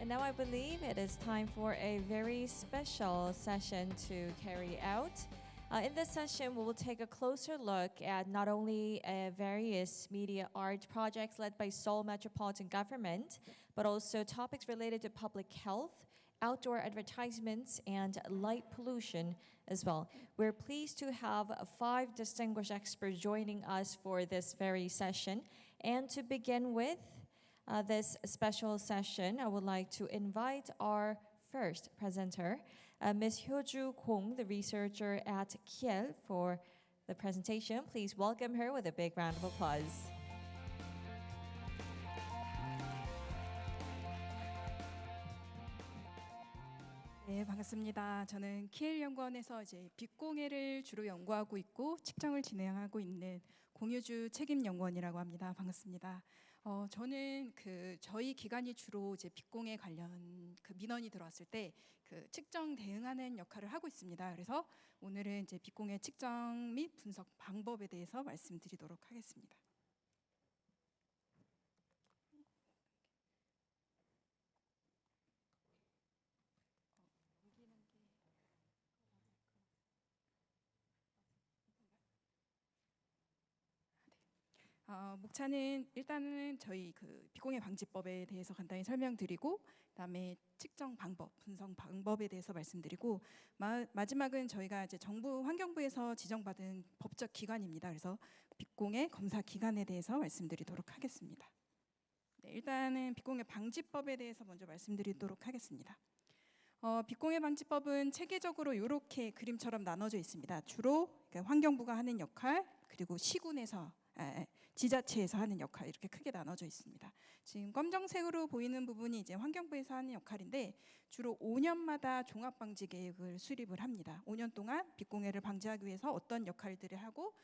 And now I believe it is time for a very special session to carry out. In this session, we will take a closer look at not only various media art projects led by Seoul Metropolitan Government, but also topics related to public health, outdoor advertisements, and light pollution as well. We're pleased to have 5 distinguished experts joining us for this very session. And to begin with, this special session, I would like to invite our first presenter, Ms. Hyoju Kong, the researcher at Kiel, for the presentation. Please welcome her with a big round of applause. 네, 반갑습니다. 저는 키엘 연구원에서 빛공해를 주로 연구하고 있고 측정을 진행하고 있는 공효주 책임 연구원이라고 합니다. 반갑습니다. 저는 저희 기관이 주로 빛공해 관련 민원이 들어왔을 때 측정 대응하는 역할을 하고 있습니다. 그래서 오늘은 빛공해 측정 및 분석 방법에 대해서 말씀드리도록 하겠습니다. 목차는 일단은 저희 빛공해 방지법에 대해서 간단히 설명드리고, 그다음에 측정 방법, 분석 방법에 대해서 말씀드리고, 마지막은 저희가 정부 환경부에서 지정받은 법적 기관입니다. 그래서 빛공해 검사 기관에 대해서 말씀드리도록 하겠습니다. 네, 일단은 빛공해 방지법에 대해서 먼저 말씀드리도록 하겠습니다. 빛공해 방지법은 체계적으로 이렇게 그림처럼 나눠져 있습니다. 주로 환경부가 하는 역할, 그리고 시군에서 지자체에서 하는 역할, 이렇게 크게 나눠져 있습니다. 지금 검정색으로 보이는 부분이 환경부에서 하는 역할인데, 주로 5년마다 종합방지계획을 수립을 합니다. 5년 동안 빛공해를 방지하기 위해서 어떤 역할들을 하고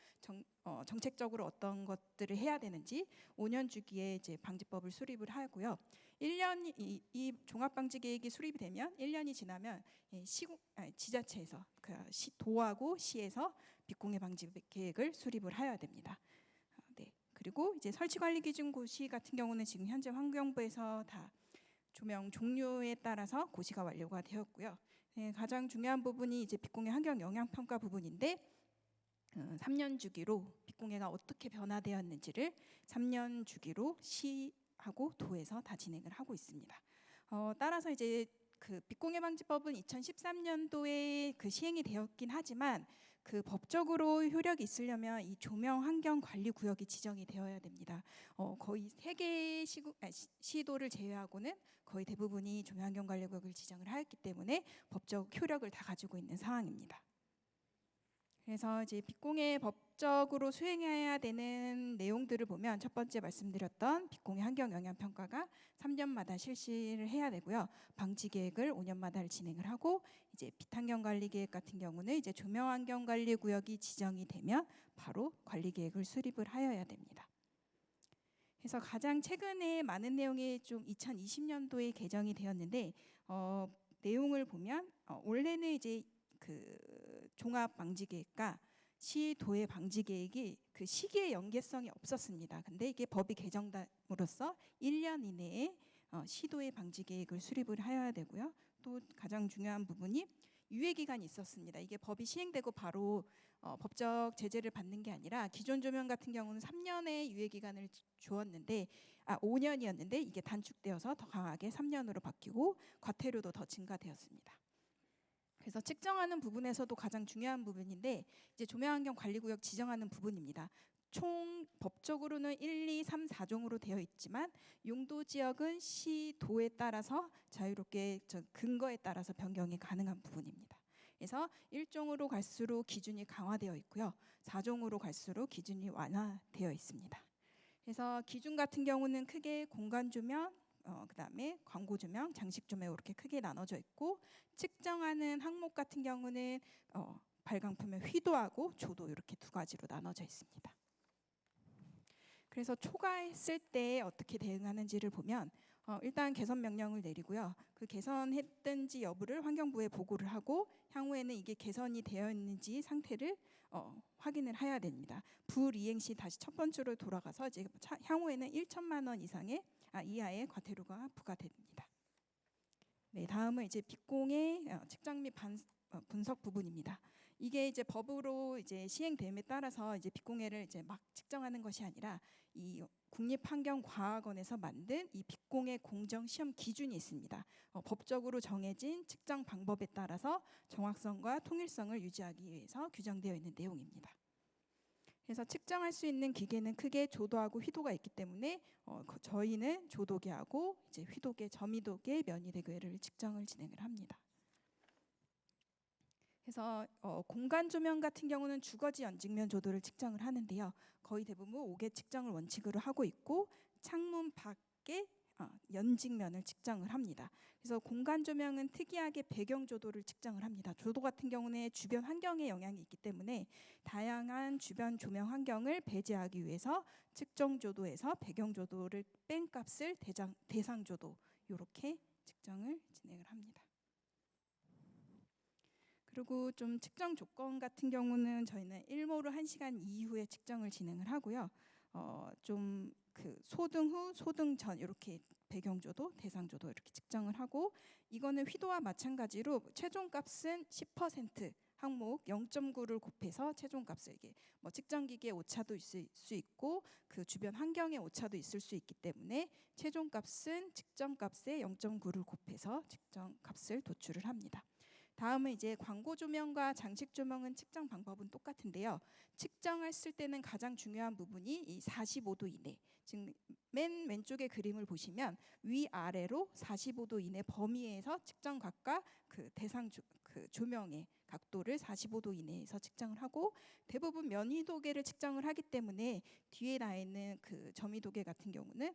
정책적으로 어떤 것들을 해야 되는지 5년 주기에 방지법을 수립을 하고요. 1년 이 종합방지계획이 수립이 되면 1년이 지나면 지자체에서 도하고 시에서 빛공해 방지 계획을 수립을 해야 됩니다. 그리고 설치관리기준고시 같은 경우는 지금 현재 환경부에서 다 조명 종류에 따라서 고시가 완료가 되었고요. 가장 중요한 부분이 빛공해 환경 영향평가 부분인데, 3년 주기로 빛공해가 어떻게 변화되었는지를 3년 주기로 시하고 도에서 다 진행을 하고 있습니다. 따라서 빛공해 방지법은 2013년도에 시행이 되었긴 하지만 법적으로 효력이 있으려면 이 조명 환경 관리 구역이 지정이 되어야 됩니다. 거의 3개 시도를 제외하고는 거의 대부분이 조명 환경 관리 구역을 지정을 하였기 때문에 법적 효력을 다 가지고 있는 상황입니다. 그래서 빛공해 법적으로 수행해야 되는 내용들을 보면, 첫 번째 말씀드렸던 빛공해 환경 영향 평가가 3년마다 실시를 해야 되고요. 방지 계획을 5년마다 진행을 하고, 빛환경 관리 계획 같은 경우는 조명 환경 관리 구역이 지정이 되면 바로 관리 계획을 수립을 하여야 됩니다. 그래서 가장 최근에 많은 내용이 2020년도에 개정이 되었는데, 내용을 보면 원래는 종합 방지 계획과 시도의 방지 계획이 시기의 연계성이 없었습니다. 근데 이게 법이 개정됨으로써 1년 이내에 시도의 방지 계획을 수립을 해야 되고요. 또 가장 중요한 부분이 유예 기간이 있었습니다. 이게 법이 시행되고 바로 법적 제재를 받는 게 아니라, 기존 조명 같은 경우는 3년의 유예 기간을 주었는데 5년이었는데 이게 단축되어서 더 강하게 3년으로 바뀌고 과태료도 더 증가되었습니다. 그래서 측정하는 부분에서도 가장 중요한 부분인데, 조명환경관리구역 지정하는 부분입니다. 총 법적으로는 1, 2, 3, 4종으로 되어 있지만 용도지역은 시, 도에 따라서 자유롭게 근거에 따라서 변경이 가능한 부분입니다. 그래서 1종으로 갈수록 기준이 강화되어 있고요. 4종으로 갈수록 기준이 완화되어 있습니다. 그래서 기준 같은 경우는 크게 공간조명, 그다음에 광고조명, 장식조명 이렇게 크게 나눠져 있고, 측정하는 항목 같은 경우는 발광품의 휘도하고 조도 이렇게 2가지로 나눠져 있습니다. 그래서 초과했을 때 어떻게 대응하는지를 보면, 일단 개선 명령을 내리고요. 개선했든지 여부를 환경부에 보고를 하고, 향후에는 이게 개선이 되어 있는지 상태를 확인을 해야 됩니다. 불이행 시 다시 첫 번째로 돌아가서 향후에는 1천만 원 이하의 과태료가 부과됩니다. 네, 다음은 이제 빛공의 측정 및 분석 부분입니다. 이게 이제 법으로 이제 시행됨에 따라서 이제 빛공해를 이제 막 측정하는 것이 아니라 이 국립환경과학원에서 만든 이 빛공해 공정 시험 기준이 있습니다. 법적으로 정해진 측정 방법에 따라서 정확성과 통일성을 유지하기 위해서 규정되어 있는 내용입니다. 그래서 측정할 수 있는 기계는 크게 조도하고 휘도가 있기 때문에 저희는 조도계하고 이제 휘도계, 점이도계, 면이도계를 측정을 진행을 합니다. 그래서 공간 조명 같은 경우는 주거지 연직면 조도를 측정을 하는데요. 거의 대부분 5개 측정을 원칙으로 하고 있고 창문 밖에 연직면을 측정을 합니다. 그래서 공간 조명은 특이하게 배경 조도를 측정을 합니다. 조도 같은 경우는 주변 환경에 영향이 있기 때문에 다양한 주변 조명 환경을 배제하기 위해서 측정 조도에서 배경 조도를 뺀 값을 대상 조도 이렇게 측정을 진행을 합니다. 그리고 좀 측정 조건 같은 경우는 저희는 일모로 1시간 이후에 측정을 진행을 하고요. 좀 그 소등 후, 소등 전 이렇게 배경조도, 대상조도 이렇게 측정을 하고 이거는 휘도와 마찬가지로 최종값은 10% 항목 0.9를 곱해서 최종값을 이게 뭐 측정기기의 오차도 있을 수 있고 그 주변 환경의 오차도 있을 수 있기 때문에 최종값은 측정값의 0.9를 곱해서 측정값을 도출을 합니다. 다음은 이제 광고 조명과 장식 조명은 측정 방법은 똑같은데요. 측정했을 때는 가장 중요한 부분이 이 45도 이내, 즉 맨 왼쪽의 그림을 보시면 위아래로 45도 이내 범위에서 측정각과 그 대상 그 조명의 각도를 45도 이내에서 측정을 하고 대부분 면위도계를 측정을 하기 때문에 뒤에 나 있는 그 점위도계 같은 경우는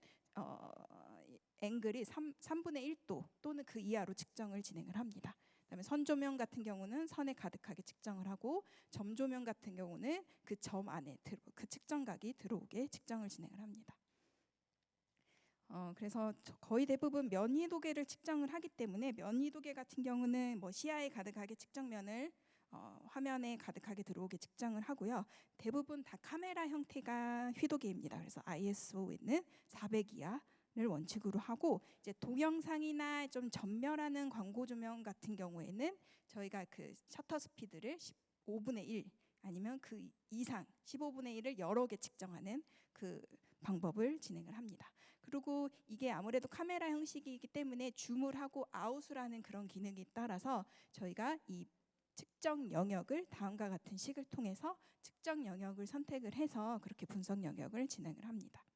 앵글이 3분의 1도 또는 그 이하로 측정을 진행을 합니다. 그다음에 선 조명 같은 경우는 선에 가득하게 측정을 하고 점 조명 같은 경우는 그 점 안에 그 측정각이 들어오게 측정을 진행을 합니다. 그래서 거의 대부분 면위도계를 측정을 하기 때문에 면위도계 같은 경우는 뭐 시야에 가득하게 측정면을 화면에 가득하게 들어오게 측정을 하고요. 대부분 다 카메라 형태가 휘도계입니다. 그래서 ISO에는 400 이하를 원칙으로 하고 이제 동영상이나 좀 전멸하는 광고 조명 같은 경우에는 저희가 그 셔터 스피드를 15분의 1 아니면 그 이상 15분의 1을 여러 개 측정하는 그 방법을 진행을 합니다. 그리고 이게 아무래도 카메라 형식이기 때문에 줌을 하고 아웃을 하는 그런 기능이 따라서 저희가 이 측정 영역을 다음과 같은 식을 통해서 측정 영역을 선택을 해서 그렇게 분석 영역을 진행을 합니다.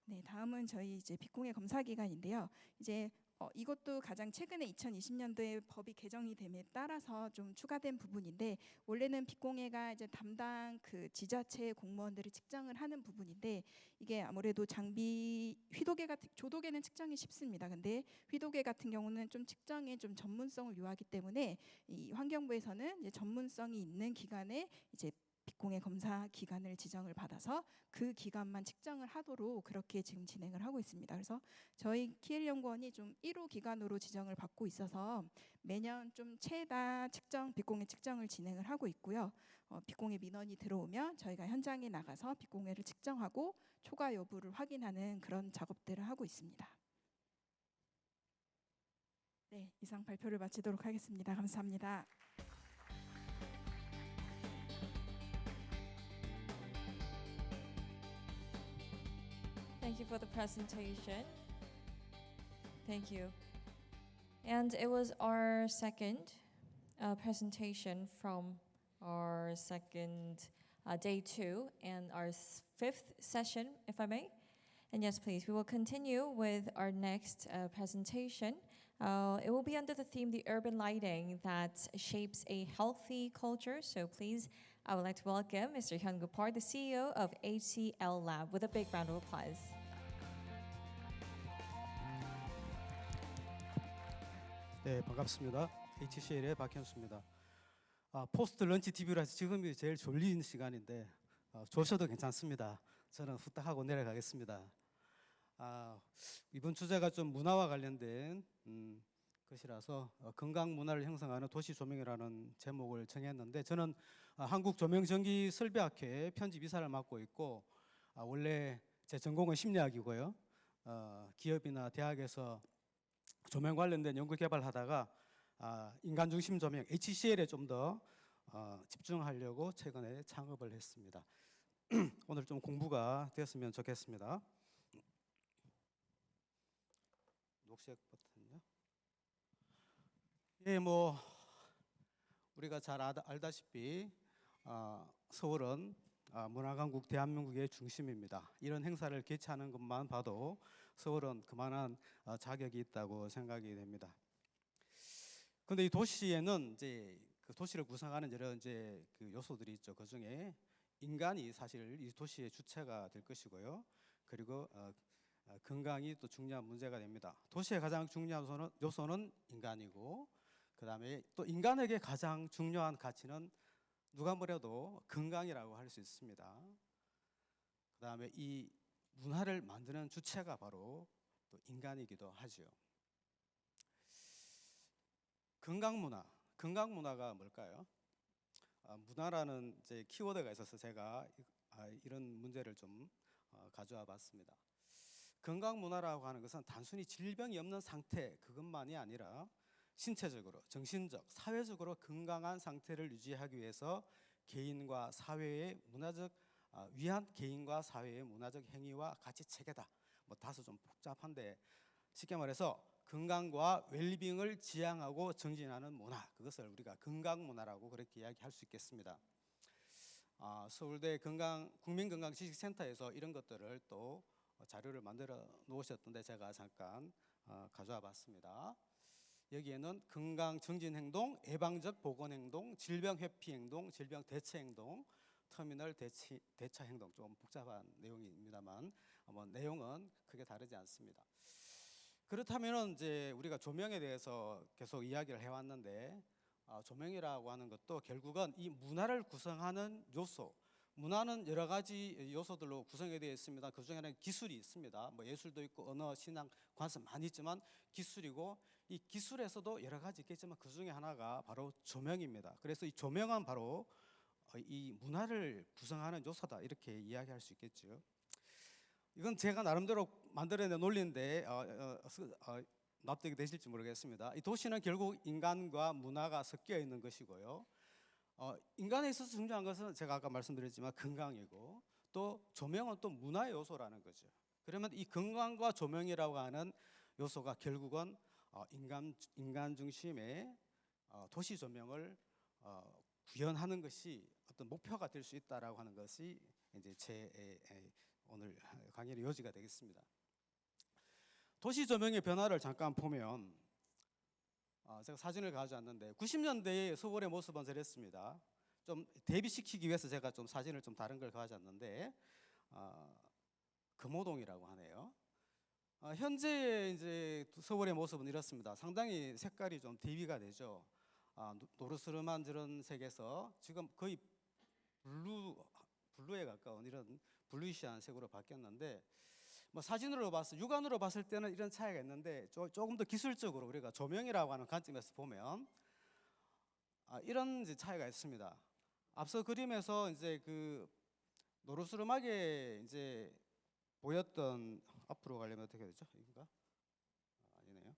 네, 다음은 저희 이제 빛공해 검사 기간인데요. 이제 이것도 가장 최근에 2020년도에 법이 개정이 됨에 따라서 좀 추가된 부분인데 원래는 빛공해가 이제 담당 그 지자체 공무원들이 측정을 하는 부분인데 이게 아무래도 장비 휘도계 같은 조도계는 측정이 쉽습니다. 근데 휘도계 같은 경우는 좀 측정에 좀 전문성을 요하기 때문에 이 환경부에서는 이제 전문성이 있는 기관에 이제 빛공해 검사 기간을 지정을 받아서 그 기간만 측정을 하도록 그렇게 지금 진행을 하고 있습니다. 그래서 저희 키엘연구원이 좀 1호 기관으로 지정을 받고 있어서 매년 좀 최다 측정 빛공해 측정을 진행을 하고 있고요. 빛공해 민원이 들어오면 저희가 현장에 나가서 빛공해를 측정하고 초과 여부를 확인하는 그런 작업들을 하고 있습니다. 네, 이상 발표를 마치도록 하겠습니다. 감사합니다. Thank you for the presentation. Thank you. And it was our second presentation from our second day 2 and our 5th session, if I may. And yes, please, we will continue with our next presentation. It will be under the theme, the urban lighting that shapes a healthy culture. So please, I would like to welcome Mr. Hyun-gu Park, the CEO of HCL Lab, with a big round of applause. 네, 반갑습니다. HCL의 박현수입니다. 포스트 런치 TV라서 지금이 제일 졸린 시간인데 조셔도 괜찮습니다. 저는 후딱 하고 내려가겠습니다. 이번 주제가 좀 문화와 관련된 것이라서 건강 문화를 형성하는 도시 조명이라는 제목을 정했는데 저는 한국조명전기설비학회 편집 이사를 맡고 있고 원래 제 전공은 심리학이고요. 기업이나 대학에서 조명 관련된 연구 개발하다가 인간 중심 조명 HCL에 좀 더 집중하려고 최근에 창업을 했습니다. 오늘 좀 공부가 됐으면 좋겠습니다. 녹색 버튼요. 예, 뭐 우리가 잘 알다시피 서울은 문화강국 대한민국의 중심입니다. 이런 행사를 개최하는 것만 봐도 서울은 그만한 자격이 있다고 생각이 됩니다. 그런데 이 도시에는 이제 그 도시를 구성하는 여러 이제 그 요소들이 있죠. 그 중에 인간이 사실 이 도시의 주체가 될 것이고요. 그리고 건강이 또 중요한 문제가 됩니다. 도시의 가장 중요한 요소는 인간이고, 그 다음에 또 인간에게 가장 중요한 가치는 누가 뭐래도 건강이라고 할 수 있습니다. 그 다음에 이 문화를 만드는 주체가 바로 또 인간이기도 하죠. 건강문화가 뭘까요? 문화라는 이제 키워드가 있어서 제가 이런 문제를 좀 가져와 봤습니다. 건강문화라고 하는 것은 단순히 질병이 없는 상태 그것만이 아니라 신체적으로, 정신적, 사회적으로 건강한 상태를 유지하기 위해서 개인과 사회의 문화적 위한 개인과 사회의 문화적 행위와 가치 체계다. 뭐 다소 좀 복잡한데 쉽게 말해서 건강과 웰빙을 지향하고 정진하는 문화, 그것을 우리가 건강문화라고 그렇게 이야기할 수 있겠습니다. 서울대 국민건강지식센터에서 이런 것들을 또 자료를 만들어 놓으셨던데 제가 잠깐 가져와 봤습니다. 여기에는 건강 정진 행동, 예방적 보건 행동, 질병 회피 행동, 질병 대체 행동, 터미널 대처 행동, 좀 복잡한 내용입니다만 내용은 크게 다르지 않습니다. 그렇다면 이제 우리가 조명에 대해서 계속 이야기를 해왔는데 조명이라고 하는 것도 결국은 이 문화를 구성하는 요소, 문화는 여러 가지 요소들로 구성이 되어 있습니다. 그 중에는 기술이 있습니다. 뭐 예술도 있고 언어, 신앙, 관습 많이 있지만 기술이고, 이 기술에서도 여러 가지 있겠지만 그 중에 하나가 바로 조명입니다. 그래서 이 조명은 바로 이 문화를 구성하는 요소다 이렇게 이야기할 수 있겠죠. 이건 제가 나름대로 만들어낸 논리인데 납득이 되실지 모르겠습니다. 이 도시는 결국 인간과 문화가 섞여 있는 것이고요. 인간에 있어서 중요한 것은 제가 아까 말씀드렸지만 건강이고, 또 조명은 또 문화의 요소라는 거죠. 그러면 이 건강과 조명이라고 하는 요소가 결국은 인간 중심의 도시 조명을 구현하는 것이 어떤 목표가 될 수 있다라고 하는 것이 이제 제 오늘 강의의 요지가 되겠습니다. 도시 조명의 변화를 잠깐 보면 제가 사진을 가져왔는데 90년대의 서울의 모습은 저랬습니다. 좀 대비시키기 위해서 제가 좀 사진을 좀 다른 걸 가져왔는데 금호동이라고 하네요. 현재 이제 서울의 모습은 이렇습니다. 상당히 색깔이 좀 대비가 되죠. 노르스름한 저런 색에서 지금 거의 블루에 가까운 이런 블루이시한 색으로 바뀌었는데, 뭐 사진으로 육안으로 봤을 때는 이런 차이가 있는데 조금 더 기술적으로 우리가 조명이라고 하는 관점에서 보면 이런 이제 차이가 있습니다. 앞서 그림에서 이제 그 노르스름하게 이제 보였던, 앞으로 가려면 어떻게 되죠? 이건가? 아니네요.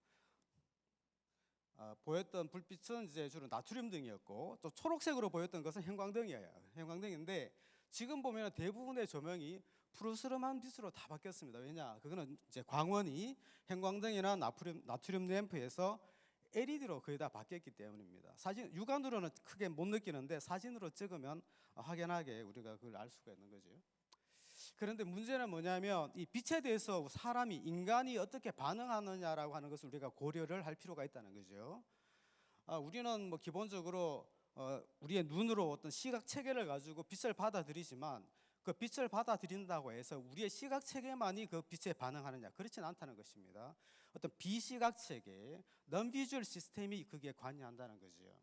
보였던 불빛은 이제 주로 나트륨 등이었고, 또 초록색으로 보였던 것은 형광등이에요. 형광등인데 지금 보면 대부분의 조명이 푸르스름한 빛으로 다 바뀌었습니다. 왜냐? 그거는 이제 광원이 형광등이나 나트륨 램프에서 LED로 거의 다 바뀌었기 때문입니다. 사진 육안으로는 크게 못 느끼는데 사진으로 찍으면 확연하게 우리가 그걸 알 수가 있는 거죠. 그런데 문제는 뭐냐면 이 빛에 대해서 인간이 어떻게 반응하느냐라고 하는 것을 우리가 고려를 할 필요가 있다는 거죠. 우리는 뭐 기본적으로 우리의 눈으로 어떤 시각 체계를 가지고 빛을 받아들이지만 그 빛을 받아들인다고 해서 우리의 시각 체계만이 그 빛에 반응하느냐, 그렇지는 않다는 것입니다. 어떤 비시각 체계, non-visual 시스템이 그게 관여한다는 거죠.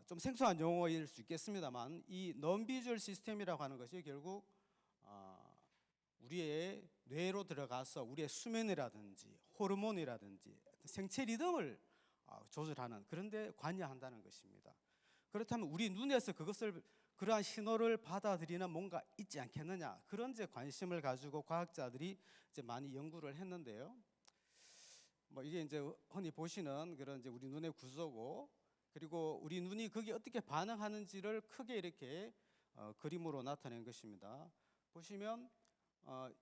좀 생소한 용어일 수 있겠습니다만 이 non-visual 시스템이라고 하는 것이 결국 우리의 뇌로 들어가서 우리의 수면이라든지 호르몬이라든지 생체 리듬을 조절하는 그런 데 관여한다는 것입니다. 그렇다면 우리 눈에서 그러한 신호를 받아들이는 뭔가 있지 않겠느냐, 그런 이제 관심을 가지고 과학자들이 이제 많이 연구를 했는데요. 뭐 이게 이제 흔히 보시는 그런 이제 우리 눈의 구조고, 그리고 우리 눈이 거기에 어떻게 반응하는지를 크게 이렇게 그림으로 나타낸 것입니다. 보시면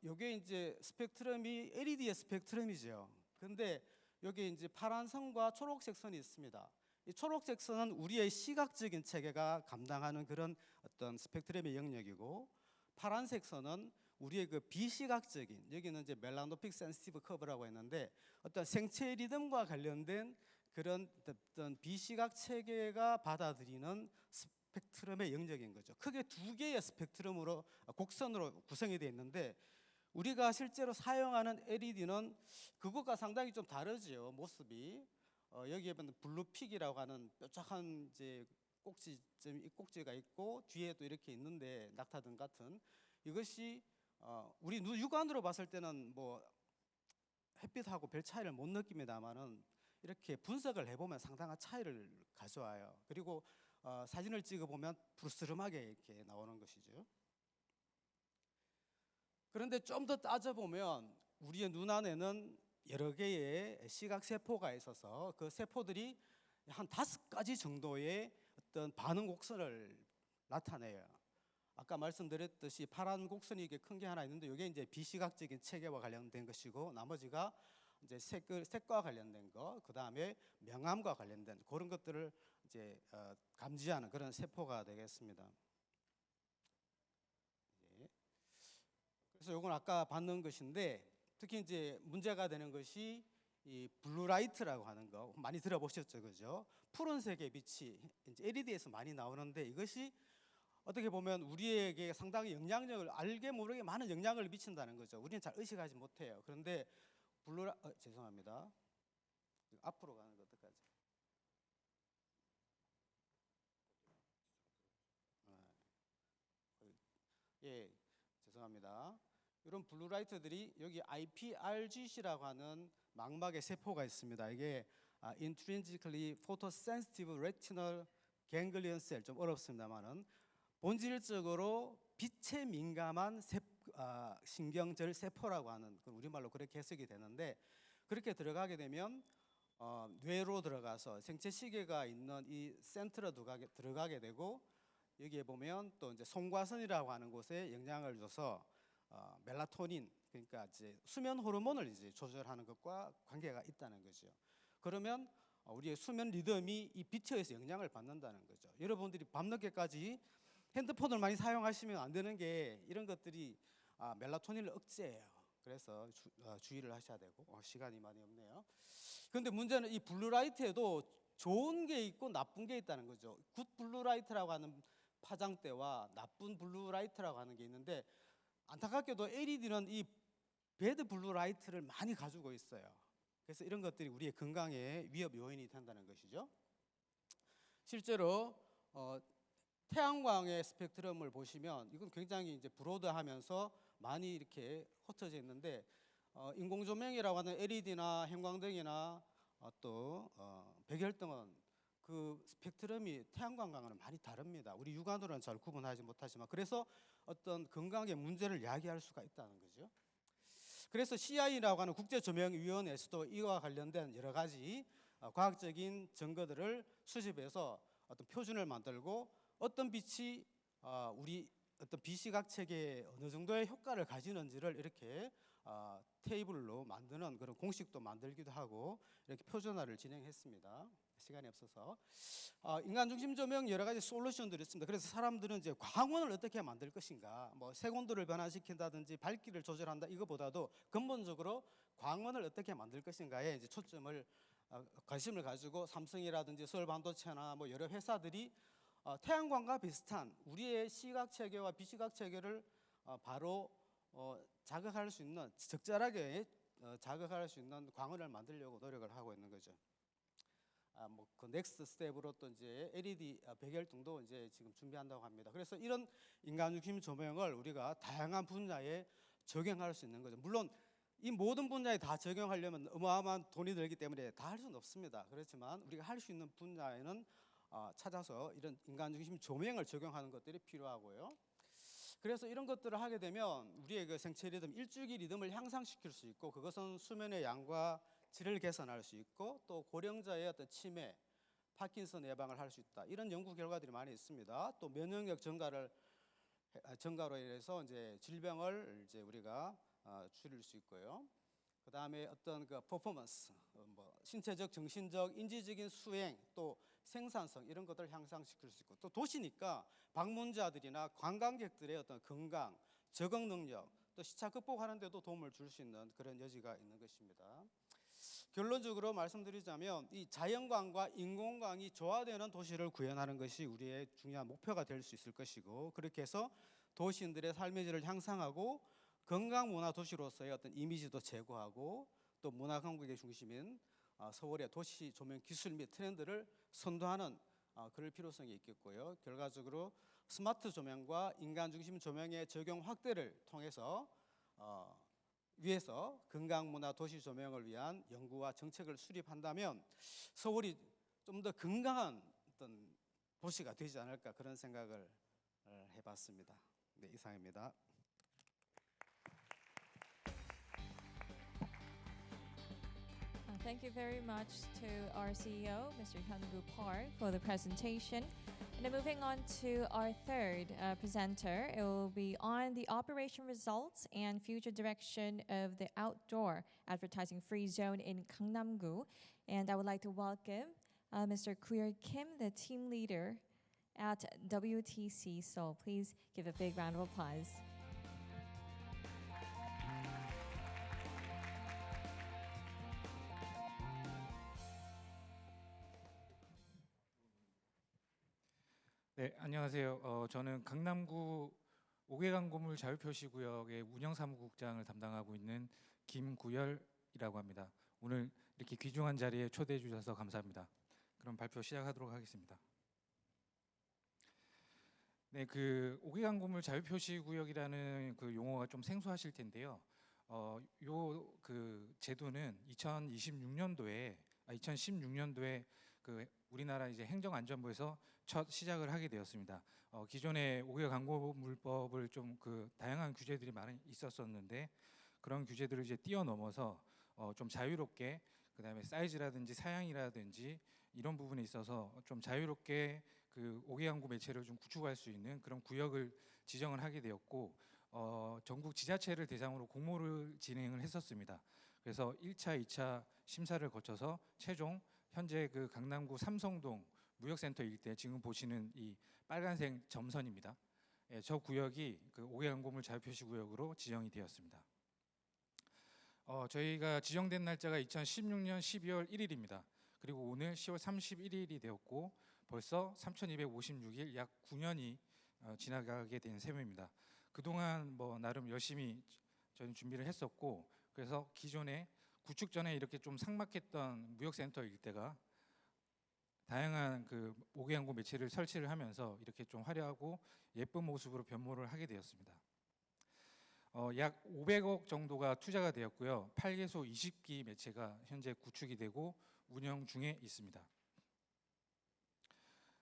요게 이제 스펙트럼이 LED의 스펙트럼이죠. 근데 여기 이제 파란선과 초록색 선이 있습니다. 이 초록색 선은 우리의 시각적인 체계가 감당하는 그런 어떤 스펙트럼의 영역이고, 파란색 선은 우리의 그 비시각적인, 여기는 이제 멜라노픽 센시티브 커브라고 했는데 어떤 생체 리듬과 관련된 그런 어떤 비시각 체계가 받아들이는 스펙트럼의 영역인 거죠. 크게 두 개의 스펙트럼으로 곡선으로 구성이 되어 있는데, 우리가 실제로 사용하는 LED는 그것과 상당히 좀 다르죠, 모습이. 여기에 보면 블루픽이라고 하는 뾰족한 이제 꼭지가 있고, 뒤에도 이렇게 있는데 낙타등 같은, 이것이 우리 육안으로 봤을 때는 뭐 햇빛하고 별 차이를 못 느낍니다만은 이렇게 분석을 해보면 상당한 차이를 가져와요. 그리고 사진을 찍어보면 푸르스름하게 이렇게 나오는 것이죠. 그런데 좀 더 따져보면 우리의 눈 안에는 여러 개의 시각 세포가 있어서 그 세포들이 한 5가지 정도의 어떤 반응 곡선을 나타내요. 아까 말씀드렸듯이 파란 곡선이 이게 큰 게 하나 있는데, 이게 이제 비시각적인 체계와 관련된 것이고, 나머지가 이제 색과 관련된 거, 그 다음에 명암과 관련된 그런 것들을 이제 감지하는 그런 세포가 되겠습니다. 예. 그래서 이건 아까 봤는 것인데, 특히 이제 문제가 되는 것이 이 블루라이트라고 하는 거 많이 들어보셨죠, 그죠? 푸른색의 빛이 이제 LED에서 많이 나오는데, 이것이 어떻게 보면 우리에게 상당히 영향력을, 알게 모르게 많은 영향을 미친다는 거죠. 우리는 잘 의식하지 못해요. 그런데 죄송합니다. 앞으로 가는 거 어떡하지? 예, 죄송합니다. 이런 블루라이트들이 여기 IPRGC라고 하는 망막의 세포가 있습니다. 이게 Intrinsically Photosensitive Retinal Ganglion Cell, 좀 어렵습니다만은 본질적으로 빛에 민감한 신경절 세포라고 하는, 우리말로 그렇게 해석이 되는데, 그렇게 들어가게 되면 뇌로 들어가서 생체 시계가 있는 이 센터로 들어가게 되고, 여기에 보면 또 이제 송과선이라고 하는 곳에 영향을 줘서 멜라토닌, 그러니까 이제 수면 호르몬을 이제 조절하는 것과 관계가 있다는 거죠. 그러면 우리의 수면 리듬이 이 빛에 의해서 영향을 받는다는 거죠. 여러분들이 밤늦게까지 핸드폰을 많이 사용하시면 안 되는 게 이런 것들이 멜라토닌을 억제해요. 그래서 주의를 하셔야 되고, 시간이 많이 없네요. 그런데 문제는 이 블루라이트에도 좋은 게 있고 나쁜 게 있다는 거죠. 굿 블루라이트라고 하는 파장대와 나쁜 블루라이트라고 하는 게 있는데, 안타깝게도 LED는 이 배드 블루라이트를 많이 가지고 있어요. 그래서 이런 것들이 우리의 건강에 위협 요인이 된다는 것이죠. 실제로 태양광의 스펙트럼을 보시면 이건 굉장히 이제 브로드하면서 많이 이렇게 흩어져 있는데, 인공조명이라고 하는 LED나 형광등이나 또 백열등은 그 스펙트럼이 태양광과는 많이 다릅니다. 우리 육안으로는 잘 구분하지 못하지만, 그래서 어떤 건강에 문제를 야기할 수가 있다는 거죠. 그래서 CI라고 하는 국제조명위원회에서도 이와 관련된 여러 가지 과학적인 증거들을 수집해서 어떤 표준을 만들고, 어떤 빛이 우리 어떤 비시각 체계에 어느 정도의 효과를 가지는지를 이렇게 테이블로 만드는 그런 공식도 만들기도 하고, 이렇게 표준화를 진행했습니다. 시간이 없어서 인간 중심 조명 여러 가지 솔루션들이 있습니다. 그래서 사람들은 이제 광원을 어떻게 만들 것인가, 뭐 색온도를 변화시킨다든지 밝기를 조절한다, 이거보다도 근본적으로 광원을 어떻게 만들 것인가에 이제 초점을 관심을 가지고, 삼성이라든지 서울반도체나 뭐 여러 회사들이 태양광과 비슷한 우리의 시각 체계와 비시각 체계를 바로 자극할 수 있는, 적절하게 자극할 수 있는 광원을 만들려고 노력을 하고 있는 거죠. 뭐 그 넥스트 스텝으로 또 이제 LED 백열등도 이제 지금 준비한다고 합니다. 그래서 이런 인간 중심 조명을 우리가 다양한 분야에 적용할 수 있는 거죠. 물론 이 모든 분야에 다 적용하려면 어마어마한 돈이 들기 때문에 다 할 수는 없습니다. 그렇지만 우리가 할 수 있는 분야에는 찾아서 이런 인간 중심 조명을 적용하는 것들이 필요하고요. 그래서 이런 것들을 하게 되면 우리의 그 생체 리듬, 일주기 리듬을 향상시킬 수 있고, 그것은 수면의 양과 질을 개선할 수 있고 또 고령자의 어떤 치매, 파킨슨 예방을 할 수 있다. 이런 연구 결과들이 많이 있습니다. 또 면역력 증가로 인해서 이제 질병을 이제 우리가 줄일 수 있고요. 그 다음에 어떤 그 퍼포먼스, 뭐 신체적, 정신적, 인지적인 수행, 또 생산성 이런 것들을 향상시킬 수 있고, 또 도시니까 방문자들이나 관광객들의 어떤 건강, 적응 능력, 또 시차 극복하는 데도 도움을 줄 수 있는 그런 여지가 있는 것입니다. 결론적으로 말씀드리자면 이 자연광과 인공광이 조화되는 도시를 구현하는 것이 우리의 중요한 목표가 될 수 있을 것이고, 그렇게 해서 도시인들의 삶의 질을 향상하고 건강 문화 도시로서의 어떤 이미지도 제고하고 또 문화 강국의 중심인 서울의 도시 조명 기술 및 트렌드를 선도하는 그럴 필요성이 있겠고요. 결과적으로 스마트 조명과 인간 중심 조명의 적용 확대를 통해서 위에서 건강 문화 도시 조명을 위한 연구와 정책을 수립한다면 서울이 좀 더 건강한 어떤 도시가 되지 않을까 그런 생각을 해봤습니다. 네, 이상입니다. Thank you very much to our CEO, Mr. Hyun-Gu Park, for the presentation. And then moving on to our third presenter, it will be on the operation results and future direction of the outdoor advertising free zone in Gangnam-gu. And I would like to welcome Mr. Kuyer Kim, the team leader at WTC Seoul. Please give a big round of applause. 네, 안녕하세요. 저는 강남구 5개강 건물 자유표시구역의 운영사무국장을 담당하고 있는 김구열이라고 합니다. 오늘 이렇게 귀중한 자리에 초대해 주셔서 감사합니다. 그럼 발표 시작하도록 하겠습니다. 네, 그 5개강 건물 자유표시구역이라는 그 용어가 좀 생소하실 텐데요. 요 그 제도는 2016년도에 그 우리나라 이제 행정안전부에서 첫 시작을 하게 되었습니다. 기존의 5개 광고물법을 좀 그 다양한 규제들이 많이 있었었는데 그런 규제들을 이제 뛰어넘어서 좀 자유롭게, 그다음에 사이즈라든지 사양이라든지 이런 부분에 있어서 좀 자유롭게 그 5개 광고 매체를 좀 구축할 수 있는 그런 구역을 지정을 하게 되었고, 전국 지자체를 대상으로 공모를 진행을 했었습니다. 그래서 1차, 2차 심사를 거쳐서 최종 현재 그 강남구 삼성동 무역센터 일대, 지금 보시는 이 빨간색 점선입니다. 예, 저 구역이 그 5개 광고물 자유표시 구역으로 지정이 되었습니다. 저희가 지정된 날짜가 2016년 12월 1일입니다. 그리고 오늘 10월 31일이 되었고 벌써 3,256일, 약 9년이 지나가게 된 셈입니다. 그동안 뭐 나름 열심히 저희는 준비를 했었고, 그래서 기존에 구축 전에 이렇게 좀 삭막했던 무역센터 일대가 다양한 그 5개 광고 매체를 설치를 하면서 이렇게 좀 화려하고 예쁜 모습으로 변모를 하게 되었습니다. 약 500억 정도가 투자가 되었고요. 8개소 20기 매체가 현재 구축이 되고 운영 중에 있습니다.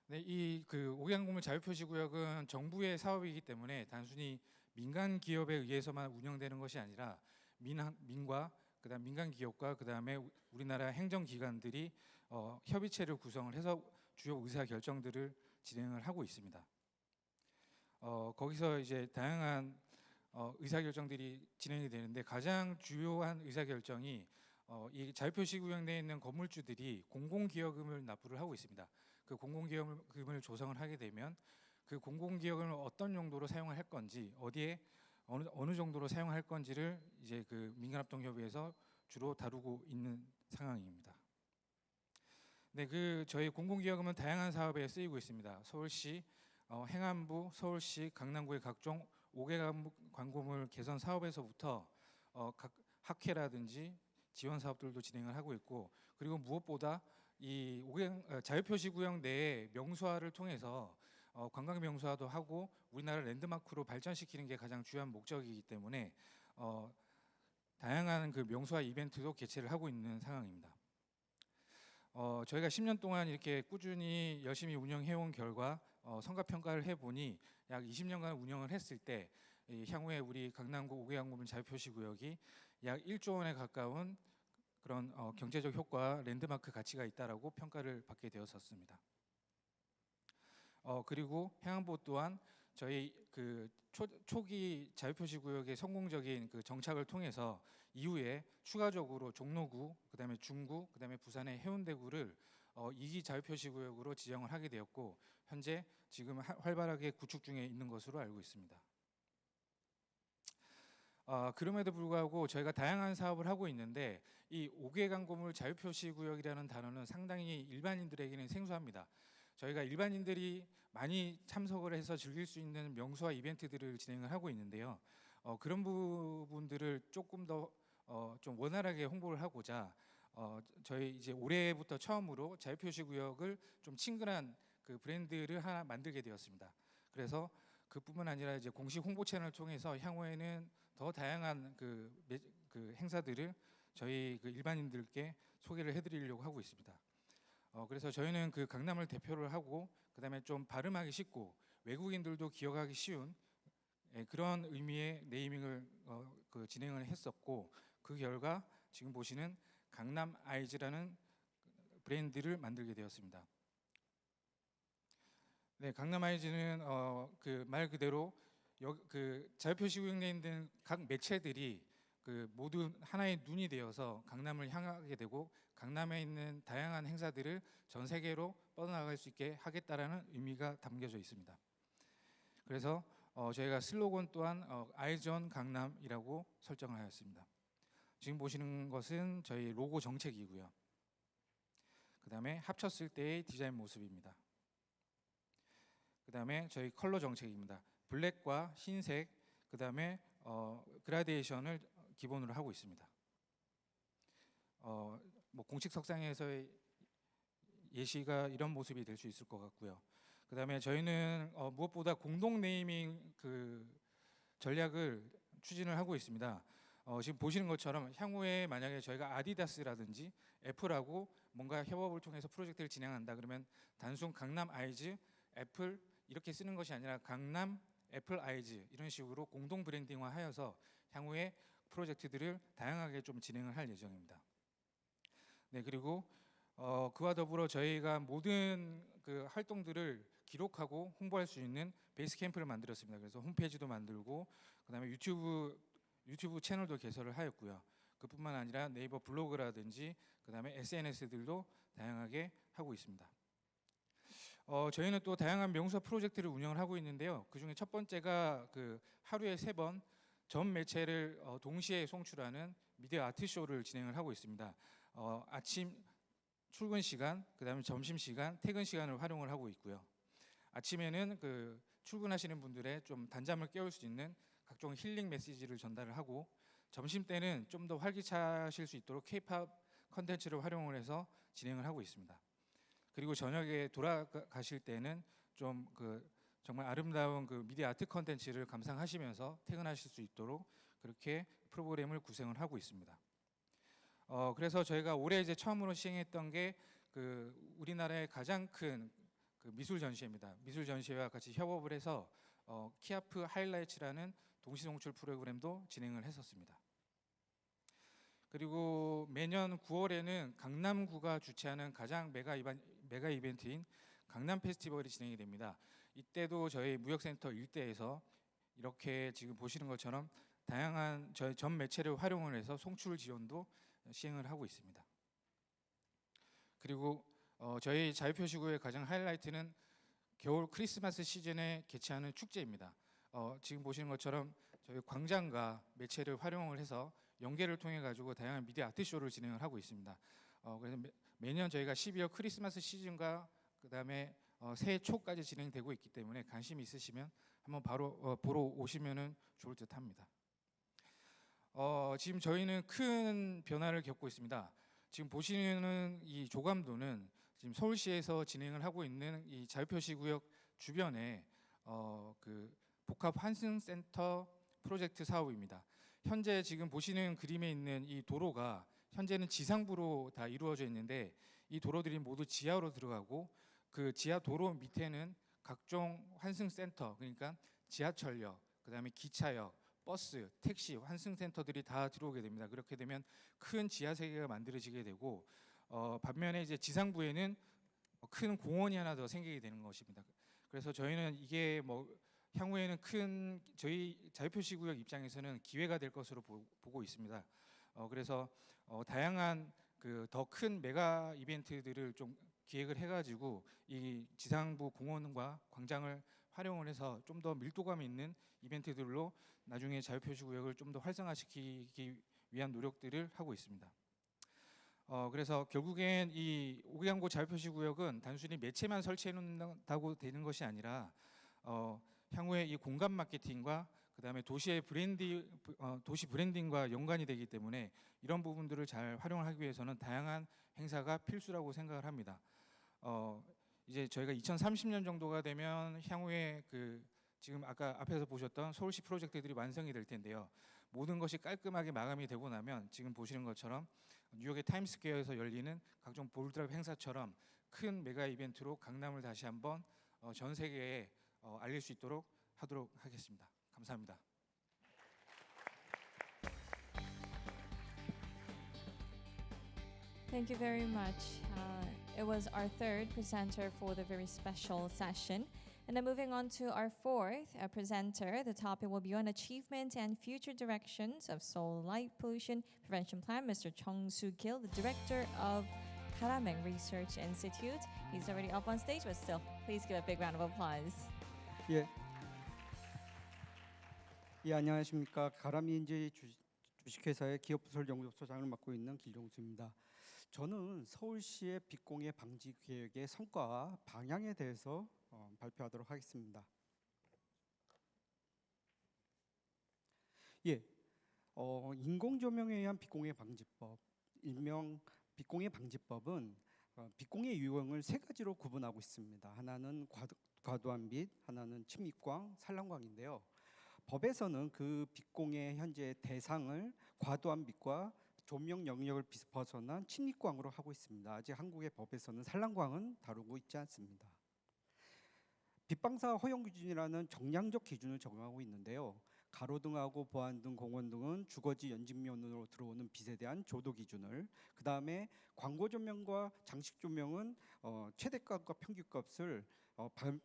네, 이 그 5개 광고물 자유표시구역은 정부의 사업이기 때문에 단순히 민간 기업에 의해서만 운영되는 것이 아니라 민과 그다음 민간 기업과 그다음에 우리나라 행정기관들이 협의체를 구성을 해서 주요 의사 결정들을 진행을 하고 있습니다. 거기서 이제 다양한 의사 결정들이 진행이 되는데 가장 주요한 의사 결정이 이 자유표시구역 내에 있는 건물주들이 공공기여금을 납부를 하고 있습니다. 그 공공기여금을 조성을 하게 되면 그 공공기여금을 어떤 용도로 사용할 건지, 어디에 어느 정도로 사용할 건지를 이제 그 민간합동협의회에서 주로 다루고 있는 상황입니다. 네, 그 저희 공공기여금은 다양한 사업에 쓰이고 있습니다. 서울시, 행안부, 서울시, 강남구의 각종 5개 광고물 개선 사업에서부터 각 학회라든지 지원 사업들도 진행을 하고 있고, 그리고 무엇보다 이 자유표시구역 내에 명소화를 통해서 관광 명소화도 하고 우리나라 랜드마크로 발전시키는 게 가장 중요한 목적이기 때문에 다양한 그 명소화 이벤트도 개최를 하고 있는 상황입니다. 저희가 10년 동안 이렇게 꾸준히 열심히 운영해온 결과 성과평가를 해보니 약 20년간 운영을 했을 때 향후에 우리 강남구 5개 광고물 자유표시구역이 약 1조 원에 가까운 그런 경제적 효과, 랜드마크 가치가 있다라고 평가를 받게 되었었습니다. 그리고 행안부 또한 저희 그 초기 자유표시구역의 성공적인 그 정착을 통해서 이후에 추가적으로 종로구, 그다음에 중구, 그다음에 부산의 해운대구를 2기 자유표시구역으로 지정을 하게 되었고 현재 지금 활발하게 구축 중에 있는 것으로 알고 있습니다. 그럼에도 불구하고 저희가 다양한 사업을 하고 있는데 이 5개 강건물 자유표시구역이라는 단어는 상당히 일반인들에게는 생소합니다. 저희가 일반인들이 많이 참석을 해서 즐길 수 있는 명소와 이벤트들을 진행을 하고 있는데요. 그런 부분들을 조금 더 좀 원활하게 홍보를 하고자 저희 이제 올해부터 처음으로 자유표시구역을 좀 친근한 그 브랜드를 하나 만들게 되었습니다. 그래서 그뿐만 아니라 이제 공식 홍보 채널을 통해서 향후에는 더 다양한 그 행사들을 저희 그 일반인들께 소개를 해드리려고 하고 있습니다. 그래서 저희는 그 강남을 대표를 하고 그다음에 좀 발음하기 쉽고 외국인들도 기억하기 쉬운 그런 의미의 네이밍을 진행을 했었고 그 결과 지금 보시는 강남 아이즈라는 브랜드를 만들게 되었습니다. 네, 강남 아이즈는 그 말 그대로 그 자유표시구역 내에 있는 각 매체들이 그 모두 하나의 눈이 되어서 강남을 향하게 되고 강남에 있는 다양한 행사들을 전 세계로 뻗어나갈 수 있게 하겠다라는 의미가 담겨져 있습니다. 그래서 저희가 슬로건 또한 아이즈온 강남이라고 설정을 하였습니다. 지금 보시는 것은 저희 로고 정책이고요. 그 다음에 합쳤을 때의 디자인 모습입니다. 그 다음에 저희 컬러 정책입니다. 블랙과 흰색, 그 다음에 그라데이션을 기본으로 하고 있습니다. 뭐 공식 석상에서의 예시가 이런 모습이 될 수 있을 것 같고요. 그 다음에 저희는 무엇보다 공동 네이밍 그 전략을 추진을 하고 있습니다. 지금 보시는 것처럼 향후에 만약에 저희가 아디다스라든지 애플하고 뭔가 협업을 통해서 프로젝트를 진행한다 그러면 단순 강남 아이즈, 애플 이렇게 쓰는 것이 아니라 강남, 애플 아이즈 이런 식으로 공동 브랜딩화하여서 향후에 프로젝트들을 다양하게 좀 진행을 할 예정입니다. 네, 그리고 그와 더불어 저희가 모든 그 활동들을 기록하고 홍보할 수 있는 베이스 캠프를 만들었습니다. 그래서 홈페이지도 만들고 그다음에 유튜브 채널도 개설을 하였고요. 그뿐만 아니라 네이버 블로그라든지 그다음에 SNS들도 다양하게 하고 있습니다. 저희는 또 다양한 명소 프로젝트를 운영을 하고 있는데요. 그 중에 첫 번째가 그 하루에 3번 전 매체를 동시에 송출하는 미디어 아트 쇼를 진행을 하고 있습니다. 아침 출근 시간, 그다음에 점심 시간, 퇴근 시간을 활용을 하고 있고요. 아침에는 그 출근하시는 분들의 좀 단잠을 깨울 수 있는 각종 힐링 메시지를 전달을 하고 점심 때는 좀 더 활기차실 수 있도록 K-팝 컨텐츠를 활용을 해서 진행을 하고 있습니다. 그리고 저녁에 돌아가실 때는 좀 그 정말 아름다운 그 미디어 아트 컨텐츠를 감상하시면서 퇴근하실 수 있도록 그렇게 프로그램을 구성을 하고 있습니다. 그래서 저희가 올해 이제 처음으로 시행했던 게 그 우리나라의 가장 큰 그 미술 전시회입니다. 미술 전시회와 같이 협업을 해서 키아프 하이라이츠라는 동시 송출 프로그램도 진행을 했었습니다. 그리고 매년 9월에는 강남구가 주최하는 가장 메가 이벤트인 강남 페스티벌이 진행이 됩니다. 이때도 저희 무역센터 일대에서 이렇게 지금 보시는 것처럼 다양한 저희 전 매체를 활용을 해서 송출 지원도 시행을 하고 있습니다. 그리고 저희 자유표시구의 가장 하이라이트는 겨울 크리스마스 시즌에 개최하는 축제입니다. 지금 보시는 것처럼 저희 광장과 매체를 활용을 해서 연계를 통해 가지고 다양한 미디어 아트 쇼를 진행을 하고 있습니다. 그래서 매년 저희가 12월 크리스마스 시즌과 그다음에 새해 초까지 진행되고 있기 때문에 관심 있으시면 한번 바로 보러 오시면은 좋을 듯합니다. 지금 저희는 큰 변화를 겪고 있습니다. 지금 보시는 이 조감도는 지금 서울시에서 진행을 하고 있는 이 자유표시구역 주변에 그 복합 환승센터 프로젝트 사업입니다. 현재 지금 보시는 그림에 있는 이 도로가 현재는 지상부로 다 이루어져 있는데 이 도로들이 모두 지하로 들어가고 그 지하 도로 밑에는 각종 환승센터 그러니까 지하철역, 그다음에 기차역, 버스, 택시, 환승센터들이 다 들어오게 됩니다. 그렇게 되면 큰 지하 세계가 만들어지게 되고 반면에 이제 지상부에는 큰 공원이 하나 더 생기게 되는 것입니다. 그래서 저희는 이게 뭐 향후에는 큰 저희 자유표시구역 입장에서는 기회가 될 것으로 보고 있습니다. 그래서 다양한 그 더 큰 메가 이벤트들을 좀 기획을 해가지고 이 지상부 공원과 광장을 활용을 해서 좀 더 밀도감 있는 이벤트들로 나중에 자유표시구역을 좀 더 활성화시키기 위한 노력들을 하고 있습니다. 그래서 결국엔 이 오기광고 자유표시구역은 단순히 매체만 설치해 놓는다고 되는 것이 아니라 향후에 이 공간 마케팅과 그다음에 도시의 도시 브랜딩과 연관이 되기 때문에 이런 부분들을 잘 활용하기 위해서는 다양한 행사가 필수라고 생각을 합니다. 이제 저희가 2030년 정도가 되면 향후에 그 지금 아까 앞에서 보셨던 서울시 프로젝트들이 완성이 될 텐데요. 모든 것이 깔끔하게 마감이 되고 나면 지금 보시는 것처럼 뉴욕의 타임스퀘어에서 열리는 각종 볼드랍 행사처럼 큰 메가 이벤트로 강남을 다시 한번 전 세계에 알릴 수 있도록 하도록 하겠습니다. 감사합니다. Thank you very much. It was our third presenter for the very special session. And then moving on to our fourth presenter, the topic will be on achievement and future directions of Seoul Light Pollution Prevention Plan. Mr. Chung Soo-kil, the director of Karameng Research Institute. He's already up on stage, but still, please give a big round of applause. 예. 예, 안녕하십니까. 가람인지 주식회사의 기업부설 연구소장을 맡고 있는 길종수입니다. 저는 서울시의 빛공해 방지 계획의 성과와 방향에 대해서 발표하도록 하겠습니다. 예, 인공조명에 의한 빛공해 방지법, 일명 빛공해 방지법은 빛공해 유형을 세 가지로 구분하고 있습니다. 하나는 과도한 빛, 하나는 침입광, 산란광인데요. 법에서는 그 빛공해 현재 대상을 과도한 빛과 조명 영역을 벗어난 침입광으로 하고 있습니다. 아직 한국의 법에서는 산란광은 다루고 있지 않습니다. 빛방사 허용 기준이라는 정량적 기준을 적용하고 있는데요. 가로등하고 보안등, 공원등은 주거지 연직면으로 들어오는 빛에 대한 조도 기준을, 그 다음에 광고 조명과 장식 조명은 최대값과 평균값을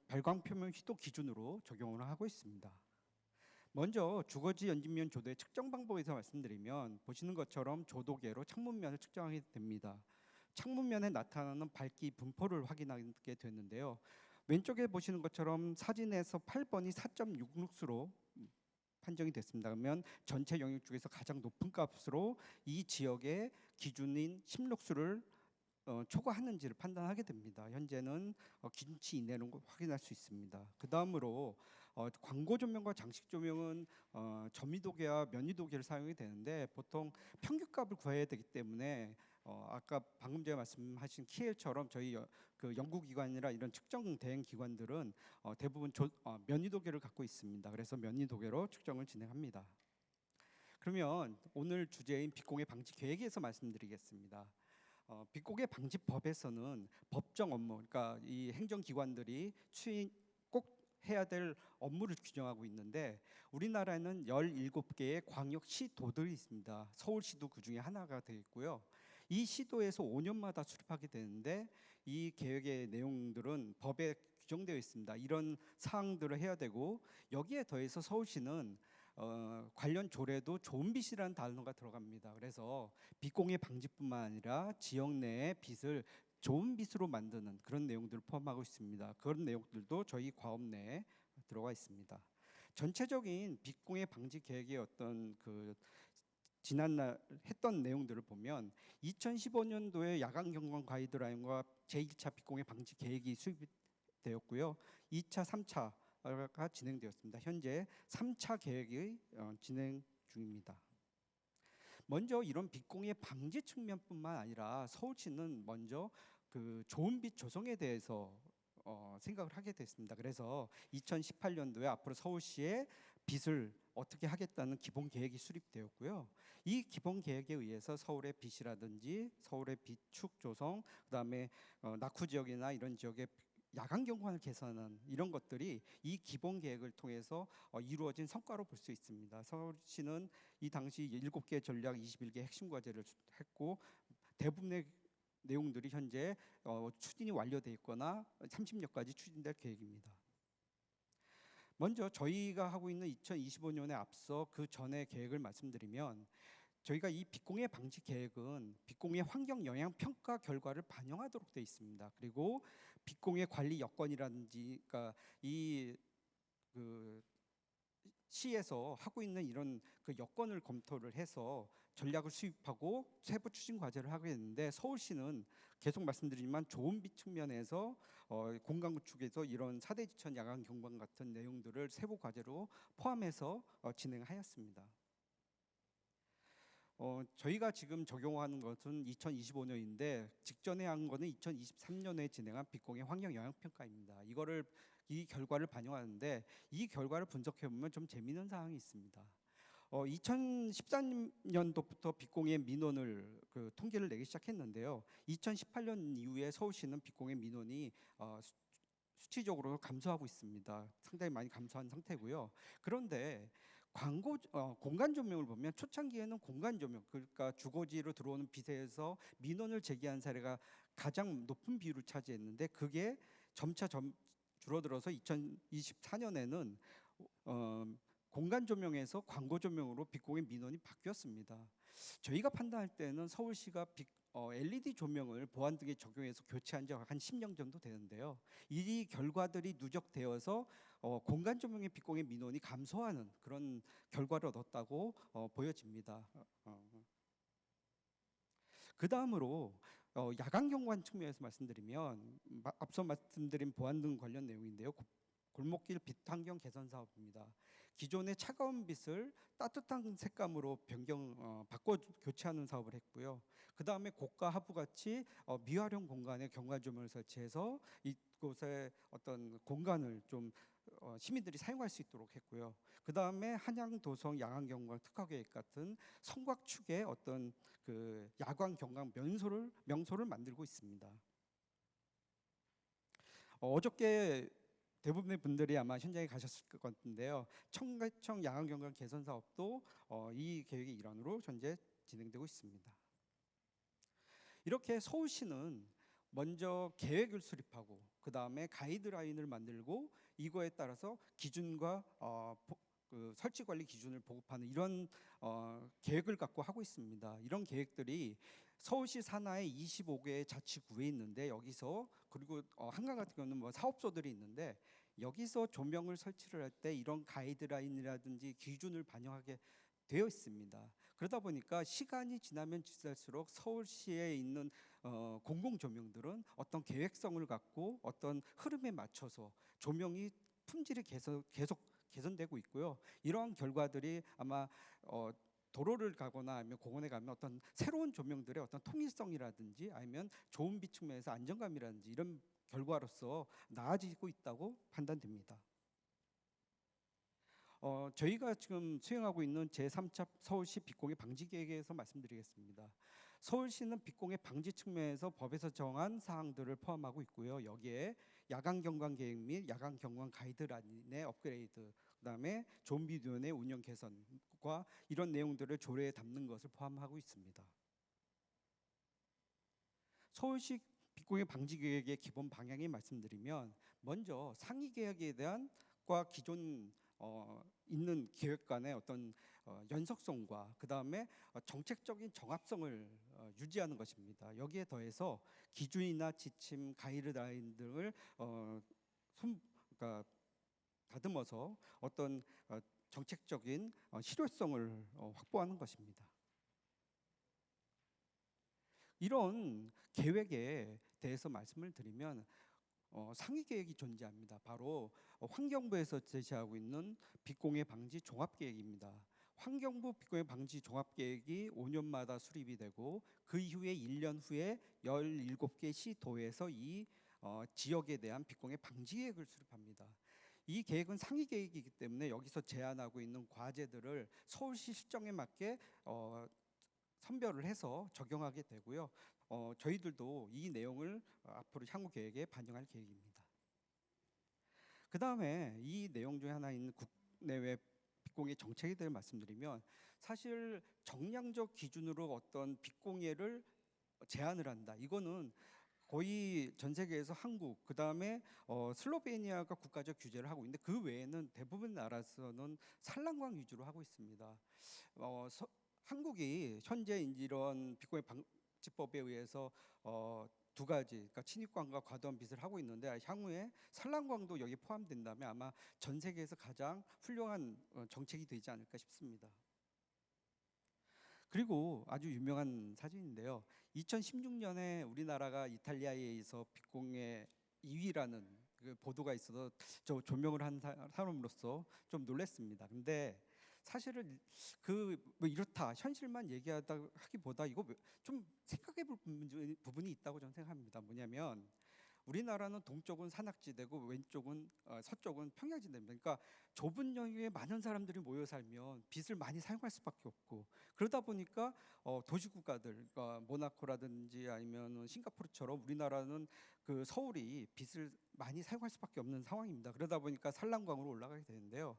발광 표면 휘도 기준으로 적용을 하고 있습니다. 먼저 주거지 연직면 조도의 측정 방법에서 말씀드리면 보시는 것처럼 조도계로 창문면을 측정하게 됩니다. 창문면에 나타나는 밝기 분포를 확인하게 되는데요. 왼쪽에 보시는 것처럼 사진에서 8번이 4.66수로 판정이 됐습니다. 그러면 전체 영역 중에서 가장 높은 값으로 이 지역의 기준인 심록수를 초과하는지를 판단하게 됩니다. 현재는 기준치 이내로 확인할 수 있습니다. 그 다음으로 광고 조명과 장식 조명은 점유도계와 면유도계를 사용이 되는데 보통 평균값을 구해야 되기 때문에 아까 방금 전에 말씀하신 키엘처럼 저희 그 연구기관이나 이런 측정 대행 기관들은 대부분 면유도계를 갖고 있습니다. 그래서 면유도계로 측정을 진행합니다. 그러면 오늘 주제인 빛공해 방지 계획에서 말씀드리겠습니다. 빛공해 방지법에서는 법정 업무, 그러니까 이 행정기관들이 꼭 해야 될 업무를 규정하고 있는데 우리나라에는 17개의 광역시도들이 있습니다. 서울시도 그 중에 하나가 되겠고요. 이 시도에서 5년마다 수립하게 되는데 이 계획의 내용들은 법에 규정되어 있습니다. 이런 사항들을 해야 되고 여기에 더해서 서울시는 관련 조례도 좋은 빛이라는 단어가 들어갑니다. 그래서 빛공해 방지뿐만 아니라 지역 내의 빛을 좋은 빛으로 만드는 그런 내용들을 포함하고 있습니다. 그런 내용들도 저희 과업 내에 들어가 있습니다. 전체적인 빛공해 방지 계획의 어떤 그 지난날 했던 내용들을 보면 2015년도에 야간 경관 가이드라인과 제1차 빛공해 방지 계획이 수립되었고요. 2차, 3차가 진행되었습니다. 현재 3차 계획이 진행 중입니다. 먼저 이런 빛공해 방지 측면뿐만 아니라 서울시는 먼저 그 좋은 빛 조성에 대해서 생각을 하게 됐습니다. 그래서 2018년도에 앞으로 서울시의 빛을 어떻게 하겠다는 기본 계획이 수립되었고요. 이 기본 계획에 의해서 서울의 빛이라든지 서울의 비축 조성, 그다음에 낙후 지역이나 이런 지역의 야간 경관을 개선하는 이런 것들이 이 기본 계획을 통해서 이루어진 성과로 볼 수 있습니다. 서울시는 이 당시 7개 전략 21개 핵심 과제를 했고 대부분의 내용들이 현재 추진이 완료돼 있거나 30년까지 추진될 계획입니다. 먼저 저희가 하고 있는 2025년에 앞서 그 전에 계획을 말씀드리면 저희가 이 빛공해 방지 계획은 빛공해 환경 영향 평가 결과를 반영하도록 되어 있습니다. 그리고 빛공해 관리 여건이라든지 그러니까 그 시에서 하고 있는 이런 그 여건을 검토를 해서 전략을 수립하고 세부 추진 과제를 하게 됐는데 서울시는 계속 말씀드리지만 좋은 빛 측면에서 공간 구축에서 이런 4대 지천 야간 경관 같은 내용들을 세부 과제로 포함해서 진행하였습니다. 저희가 지금 적용하는 것은 2025년인데 직전에 한 거는 2023년에 진행한 빛공해 환경 영향 평가입니다. 이 결과를 반영하는데 이 결과를 분석해 보면 좀 재미있는 사항이 있습니다. 2013년도부터 빛공해 민원을 통계를 내기 시작했는데요. 2018년 이후에 서울시는 빛공해 민원이 수치적으로 감소하고 있습니다. 상당히 많이 감소한 상태고요. 그런데 공간 조명을 보면 초창기에는 공간 조명, 그러니까 주거지로 들어오는 빛에서 민원을 제기한 사례가 가장 높은 비율을 차지했는데 그게 점차 줄어들어서 2024년에는 공간 조명에서 광고 조명으로 빛공해 민원이 바뀌었습니다. 저희가 판단할 때는 서울시가 LED 조명을 보안 등에 적용해서 교체한 지 한 10년 정도 되는데요. 이 결과들이 누적되어서 공간 조명의 빛공해 민원이 감소하는 그런 결과를 얻었다고 보여집니다. 그 다음으로 야간 경관 측면에서 말씀드리면 앞서 말씀드린 보안 등 관련 내용인데요. 골목길 빛 환경 개선 사업입니다. 기존의 차가운 빛을 따뜻한 색감으로 바꿔 교체하는 사업을 했고요. 그 다음에 고가 하부 같이 미활용 공간에 경관 조명을 설치해서 이곳에 어떤 공간을 좀 시민들이 사용할 수 있도록 했고요. 그 다음에 한양 도성 야간 경관 특화 계획 같은 성곽 축의 어떤 그 야광 경관 명소를 만들고 있습니다. 어저께 대부분의 분들이 아마 현장에 가셨을 것 같은데요. 청계천 야간 경관 개선 사업도 이 계획의 일환으로 현재 진행되고 있습니다. 이렇게 서울시는 먼저 계획을 수립하고 그 다음에 가이드라인을 만들고 이거에 따라서 기준과 설치 관리 기준을 보급하는 이런 계획을 갖고 하고 있습니다. 이런 계획들이 서울시 산하에 25개의 자치구에 있는데 여기서 그리고 한강 같은 경우는 뭐 사업소들이 있는데 여기서 조명을 설치를 할 때 이런 가이드라인이라든지 기준을 반영하게 되어 있습니다. 그러다 보니까 시간이 지나면 지날수록 서울시에 있는 공공 조명들은 어떤 계획성을 갖고 어떤 흐름에 맞춰서 조명이 품질이 계속 개선되고 있고요. 이러한 결과들이 아마 도로를 가거나 아니면 공원에 가면 어떤 새로운 조명들의 어떤 통일성이라든지 아니면 좋은 빛 측면에서 안정감이라든지 이런 결과로서 나아지고 있다고 판단됩니다. 저희가 지금 수행하고 있는 제3차 서울시 빛공해 방지 계획에서 말씀드리겠습니다. 서울시는 빛공해 방지 측면에서 법에서 정한 사항들을 포함하고 있고요. 여기에 야간 경관 계획 및 야간 경관 가이드라인의 업그레이드, 그다음에 좀비위원회 운영 개선과 이런 내용들을 조례에 담는 것을 포함하고 있습니다. 서울시 빛공해 방지 계획의 기본 방향을 말씀드리면 먼저 상위 계획에 대한 과 기존 있는 계획 간의 어떤 연속성과 그 다음에 정책적인 정합성을 유지하는 것입니다. 여기에 더해서 기준이나 지침, 가이드라인 등을 그러니까 다듬어서 어떤 정책적인 실효성을 확보하는 것입니다. 이런 계획에 대해서 말씀을 드리면 상위 계획이 존재합니다. 바로 환경부에서 제시하고 있는 빛공해 방지 종합계획입니다. 환경부 빛공해 방지 종합계획이 5년마다 수립이 되고 그 이후에 1년 후에 17개 시도에서 이 지역에 대한 빛공해 방지 계획을 수립합니다. 이 계획은 상위 계획이기 때문에 여기서 제안하고 있는 과제들을 서울시 실정에 맞게 선별을 해서 적용하게 되고요. 저희들도 이 내용을 앞으로 향후 계획에 반영할 계획입니다. 그다음에 이 내용 중에 하나인 국내외 빛공예 정책에 대해 말씀드리면, 사실 정량적 기준으로 어떤 빛공예를 제한을 한다, 이거는 거의 전 세계에서 한국, 그다음에 슬로베니아가 국가적 규제를 하고 있는데, 그 외에는 대부분 나라에서는 산란광 위주로 하고 있습니다. 한국이 현재 이런 빛공예 방지법에 의해서 두 가지, 그러니까 친입광과 과도한 빛을 하고 있는데, 향후에 산란광도 여기 포함된다면 아마 전 세계에서 가장 훌륭한 정책이 되지 않을까 싶습니다. 그리고 아주 유명한 사진인데요. 2016년에 우리나라가 이탈리아에 의해서 빛공예 2위라는 그 보도가 있어서 저 조명을 한 사람으로서 좀 놀랐습니다. 근데 사실은 뭐 이렇다 현실만 얘기하다 하기보다 이거 좀 생각해 볼 부분이 있다고 저는 생각합니다. 뭐냐면 우리나라는 동쪽은 산악지대고 왼쪽은 서쪽은 평야지대입니다. 그러니까 좁은 영역에 많은 사람들이 모여 살면 빛을 많이 사용할 수밖에 없고, 그러다 보니까 도시국가들, 그러니까 모나코라든지 아니면 싱가포르처럼 우리나라는 그 서울이 빛을 많이 사용할 수밖에 없는 상황입니다. 그러다 보니까 산란광으로 올라가게 되는데요.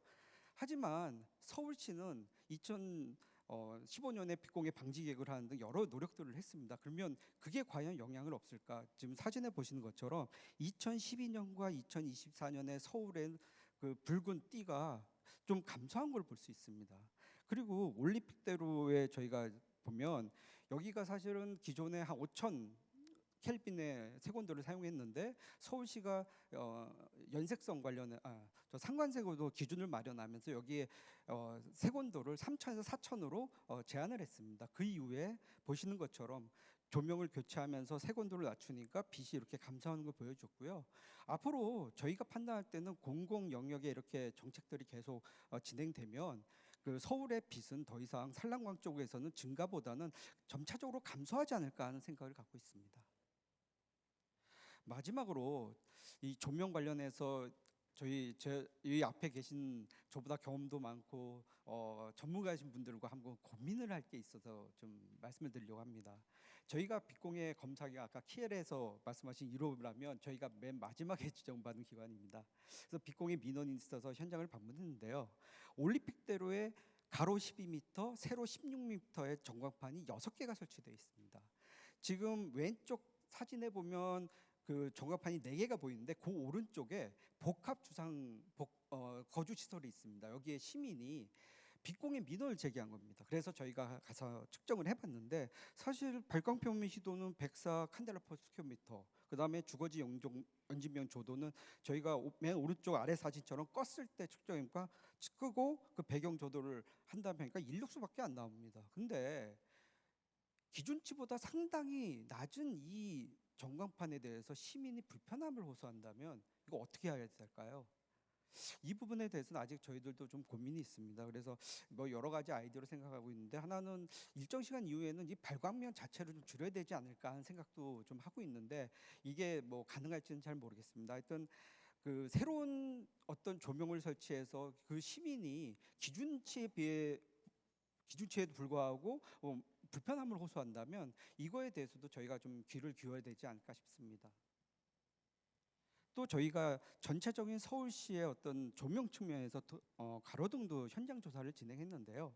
하지만 서울시는 2015년에 빛공예 방지 계획을 하는 등 여러 노력들을 했습니다. 그러면 그게 과연 영향을 없을까? 지금 사진에 보시는 것처럼 2012년과 2024년에 서울의 그 붉은 띠가 좀 감소한 걸 볼 수 있습니다. 그리고 올림픽대로에 저희가 보면 여기가 사실은 기존에 한 5,000 켈빈의 색온도를 사용했는데, 서울시가 연색성 관련해 저 상관색으로 기준을 마련하면서 여기에 색온도를 3,000에서 4,000으로 제한을 했습니다. 그 이후에 보시는 것처럼 조명을 교체하면서 색온도를 낮추니까 빛이 이렇게 감소하는 걸 보여줬고요. 앞으로 저희가 판단할 때는 공공 영역에 이렇게 정책들이 계속 진행되면 그 서울의 빛은 더 이상 산란광 쪽에서는 증가보다는 점차적으로 감소하지 않을까 하는 생각을 갖고 있습니다. 마지막으로 이 조명 관련해서 이 앞에 계신 저보다 경험도 많고 전문가이신 분들과 한번 고민을 할 게 있어서 좀 말씀을 드리려고 합니다. 저희가 빛공예 검사가 아까 키엘에서 말씀하신 1호라면 저희가 맨 마지막에 지정받은 기관입니다. 그래서 빛공예 민원이 있어서 현장을 방문했는데요. 올림픽대로에 가로 12m, 세로 16m의 전광판이 6개가 설치되어 있습니다. 지금 왼쪽 사진에 보면 그 전광판이 4개가 보이는데, 그 오른쪽에 복합 거주 시설이 있습니다. 여기에 시민이 빛공예 민원을 제기한 겁니다. 그래서 저희가 가서 측정을 해봤는데, 사실 발광표면 시도는 104 칸델라 퍼 스퀘어미터, 그다음에 주거지 연진명 조도는 저희가 맨 오른쪽 아래 사진처럼 껐을 때 측정해보니까 끄고 그 배경 조도를 한다면 그러니까 인력수밖에 안 나옵니다. 근데 기준치보다 상당히 낮은 이 전광판에 대해서 시민이 불편함을 호소한다면 이거 어떻게 해야 될까요? 이 부분에 대해서는 아직 저희들도 좀 고민이 있습니다. 그래서 뭐 여러 가지 아이디어를 생각하고 있는데, 하나는 일정 시간 이후에는 이 발광면 자체를 좀 줄여야 되지 않을까 하는 생각도 좀 하고 있는데, 이게 뭐 가능할지는 잘 모르겠습니다. 하여튼 그 새로운 어떤 조명을 설치해서 그 시민이 기준치에도 불구하고 불편함을 호소한다면 이거에 대해서도 저희가 좀 귀를 기울여야 되지 않을까 싶습니다. 또 저희가 전체적인 서울시의 어떤 조명 측면에서 가로등도 현장 조사를 진행했는데요.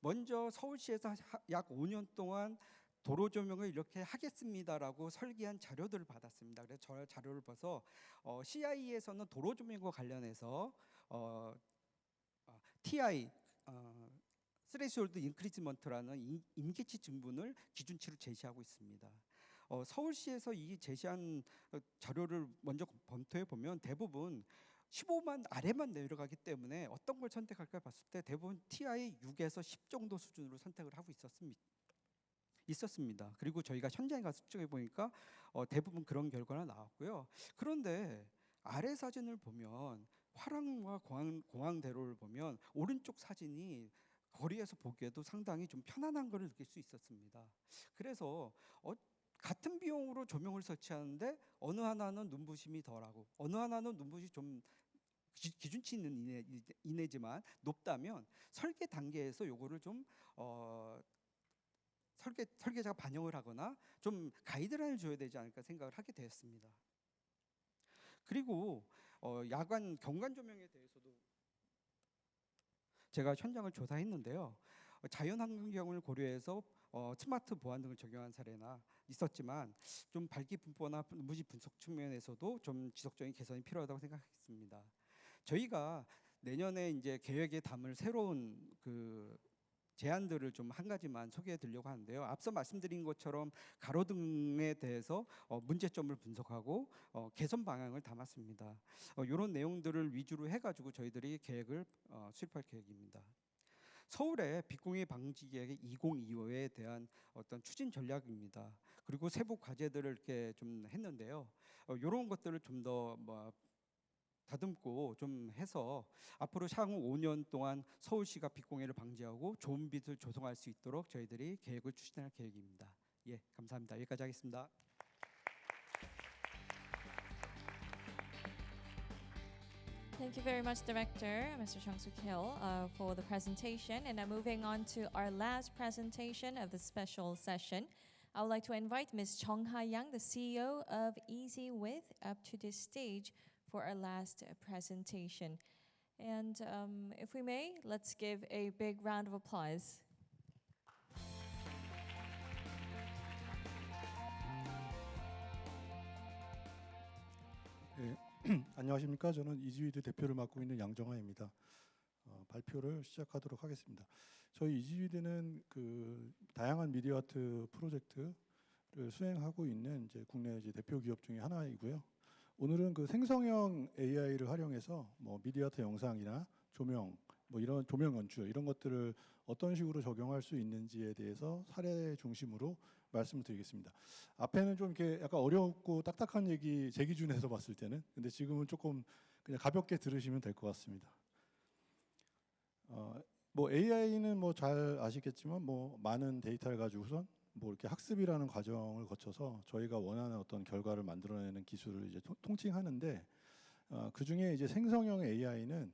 먼저 서울시에서 약 5년 동안 도로 조명을 이렇게 하겠습니다라고 설계한 자료들을 받았습니다. 그래서 저 자료를 봐서 CI에서는 도로 조명과 관련해서 TI 스레시홀드 인크리즈먼트라는 임계치 증분을 기준치로 제시하고 있습니다. 서울시에서 이 제시한 자료를 먼저 검토해 보면 대부분 15만 아래만 내려가기 때문에 어떤 걸 선택할까 봤을 때 대부분 TI 6에서 10 정도 수준으로 선택을 하고 있었습니다. 그리고 저희가 현장에 가서 측정해 보니까 대부분 그런 결과가 나왔고요. 그런데 아래 사진을 보면 화랑과 공항대로를 보면 오른쪽 사진이 거리에서 보기에도 상당히 좀 편안한 걸 느낄 수 있었습니다. 그래서 같은 비용으로 조명을 설치하는데 어느 하나는 눈부심이 덜하고 어느 하나는 눈부심이 좀 기준치는 이내지만 높다면 설계 단계에서 요거를 좀 설계자가 반영을 하거나 좀 가이드라인을 줘야 되지 않을까 생각을 하게 되었습니다. 그리고 야간 경관 조명에 대해서도 제가 현장을 조사했는데요. 자연 환경을 고려해서 스마트 보안 등을 적용한 사례나 있었지만 좀 밝기 분포나 무지 분석 측면에서도 좀 지속적인 개선이 필요하다고 생각했습니다. 저희가 내년에 이제 계획에 담을 새로운 그 제안들을 좀 한 가지만 소개해 드리려고 하는데요. 앞서 말씀드린 것처럼 가로등에 대해서 문제점을 분석하고 개선 방향을 담았습니다. 이런 내용들을 위주로 해가지고 저희들이 계획을 수립할 계획입니다. 서울의 빛공해 방지 계획 2025에 대한 어떤 추진 전략입니다. 그리고 세부 과제들을 이렇게 좀 했는데요. 이런 것들을 좀 더 다듬고 좀 해서 앞으로 향후 5년 동안 서울시가 빛공해를 방지하고 좋은 빛을 조성할 수 있도록 저희들이 계획을 추진할 계획입니다. 예, 감사합니다. 여기까지 하겠습니다. Thank you very much, Director Mr. Chung Soo Kil, for the presentation. And now moving on to our last presentation of the special session. I would like to invite Ms. Chong Ha-yang, the CEO of Easy With, up to this stage for our last presentation. And if we may, let's give a big round of applause. 안녕하십니까. 저는 이지위드 대표를 맡고 있는 양정하입니다. 발표를 시작하도록 하겠습니다. 저희 이지위드는 그 다양한 미디어 아트 프로젝트를 수행하고 있는 이제 국내 이제 대표 기업 중에 하나이고요. 오늘은 그 생성형 AI를 활용해서 뭐 미디어 아트 영상이나 조명, 뭐 이런 조명 연출 이런 것들을 어떤 식으로 적용할 수 있는지에 대해서 사례 중심으로 말씀을 드리겠습니다. 앞에는 좀 이렇게 약간 어렵고 딱딱한 얘기 제 기준에서 봤을 때는, 근데 지금은 조금 그냥 가볍게 들으시면 될 것 같습니다. 뭐 AI는 뭐 잘 아시겠지만 뭐 많은 데이터를 가지고선 뭐 이렇게 학습이라는 과정을 거쳐서 저희가 원하는 어떤 결과를 만들어내는 기술을 이제 통칭하는데, 그 중에 이제 생성형 AI는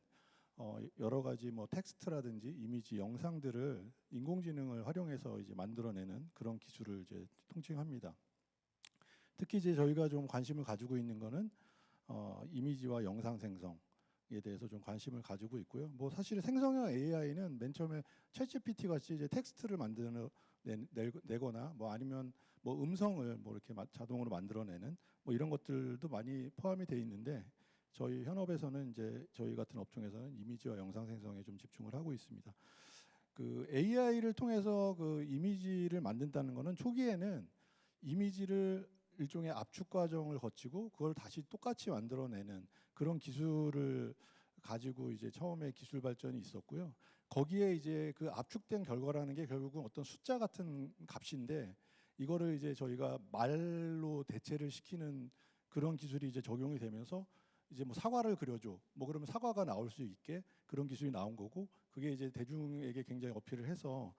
여러 가지 뭐 텍스트라든지 이미지, 영상들을 인공지능을 활용해서 이제 만들어내는 그런 기술을 이제 통칭합니다. 특히 이제 저희가 좀 관심을 가지고 있는 거는 이미지와 영상 생성에 대해서 좀 관심을 가지고 있고요. 뭐 사실 생성형 AI는 맨 처음에 챗GPT 같이 이제 텍스트를 내거나 뭐 아니면 뭐 음성을 뭐 이렇게 자동으로 만들어내는 뭐 이런 것들도 많이 포함이 돼 있는데, 저희 현업에서는 이제 저희 같은 업종에서는 이미지와 영상 생성에 좀 집중을 하고 있습니다. 그 AI를 통해서 그 이미지를 만든다는 거는 초기에는 이미지를 일종의 압축 과정을 거치고 그걸 다시 똑같이 만들어내는 그런 기술을 가지고 이제 처음에 기술 발전이 있었고요. 거기에 이제 그 압축된 결과라는 게 결국은 어떤 숫자 같은 값인데, 이거를 이제 저희가 말로 대체를 시키는 그런 기술이 이제 적용이 되면서 이제 뭐 사과를 그려줘, 뭐 그러면 사과가 나올 수 있게 그런 기술이 나온 거고, 그게 이제 대중에게 굉장히 어필을 해서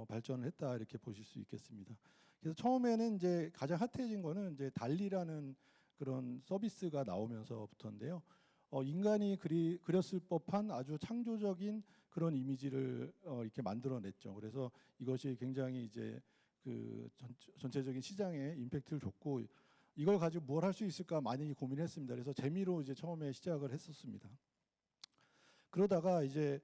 발전을 했다, 이렇게 보실 수 있겠습니다. 그래서 처음에는 이제 가장 핫해진 거는 이제 달리라는 그런 서비스가 나오면서부터인데요. 인간이 그렸을 법한 아주 창조적인 그런 이미지를 이렇게 만들어냈죠. 그래서 이것이 굉장히 이제 그 전체적인 시장에 임팩트를 줬고, 이걸 가지고 뭘 할 수 있을까 많이 고민했습니다. 그래서 재미로 이제 처음에 시작을 했었습니다. 그러다가 이제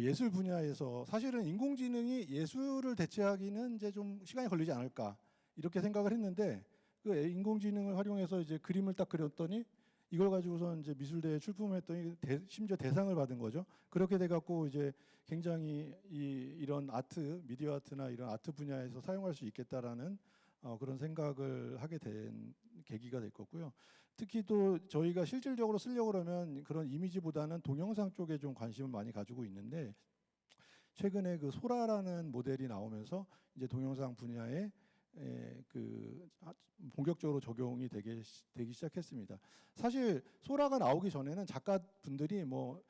예술 분야에서 사실은 인공지능이 예술을 대체하기는 이제 좀 시간이 걸리지 않을까 이렇게 생각을 했는데, 그 인공지능을 활용해서 이제 그림을 딱 그렸더니 이걸 가지고서 이제 미술대회에 출품했더니 심지어 대상을 받은 거죠. 그렇게 돼 갖고 이제 굉장히 이런 아트, 미디어 아트나 이런 아트 분야에서 사용할 수 있겠다라는 그런 생각을 하게 된 계기가 될 거고요. 특히 또 저희가 실질적으로 쓰려고 그러면 그런 이미지보다는 동영상 쪽에 좀 관심을 많이 가지고 있는데, 최근에 그 소라라는 모델이 나오면서 이제 동영상 분야에 그 본격적으로 적용이 되기 시작했습니다. 사실 소라가 나오기 전에는 작가분들이 뭐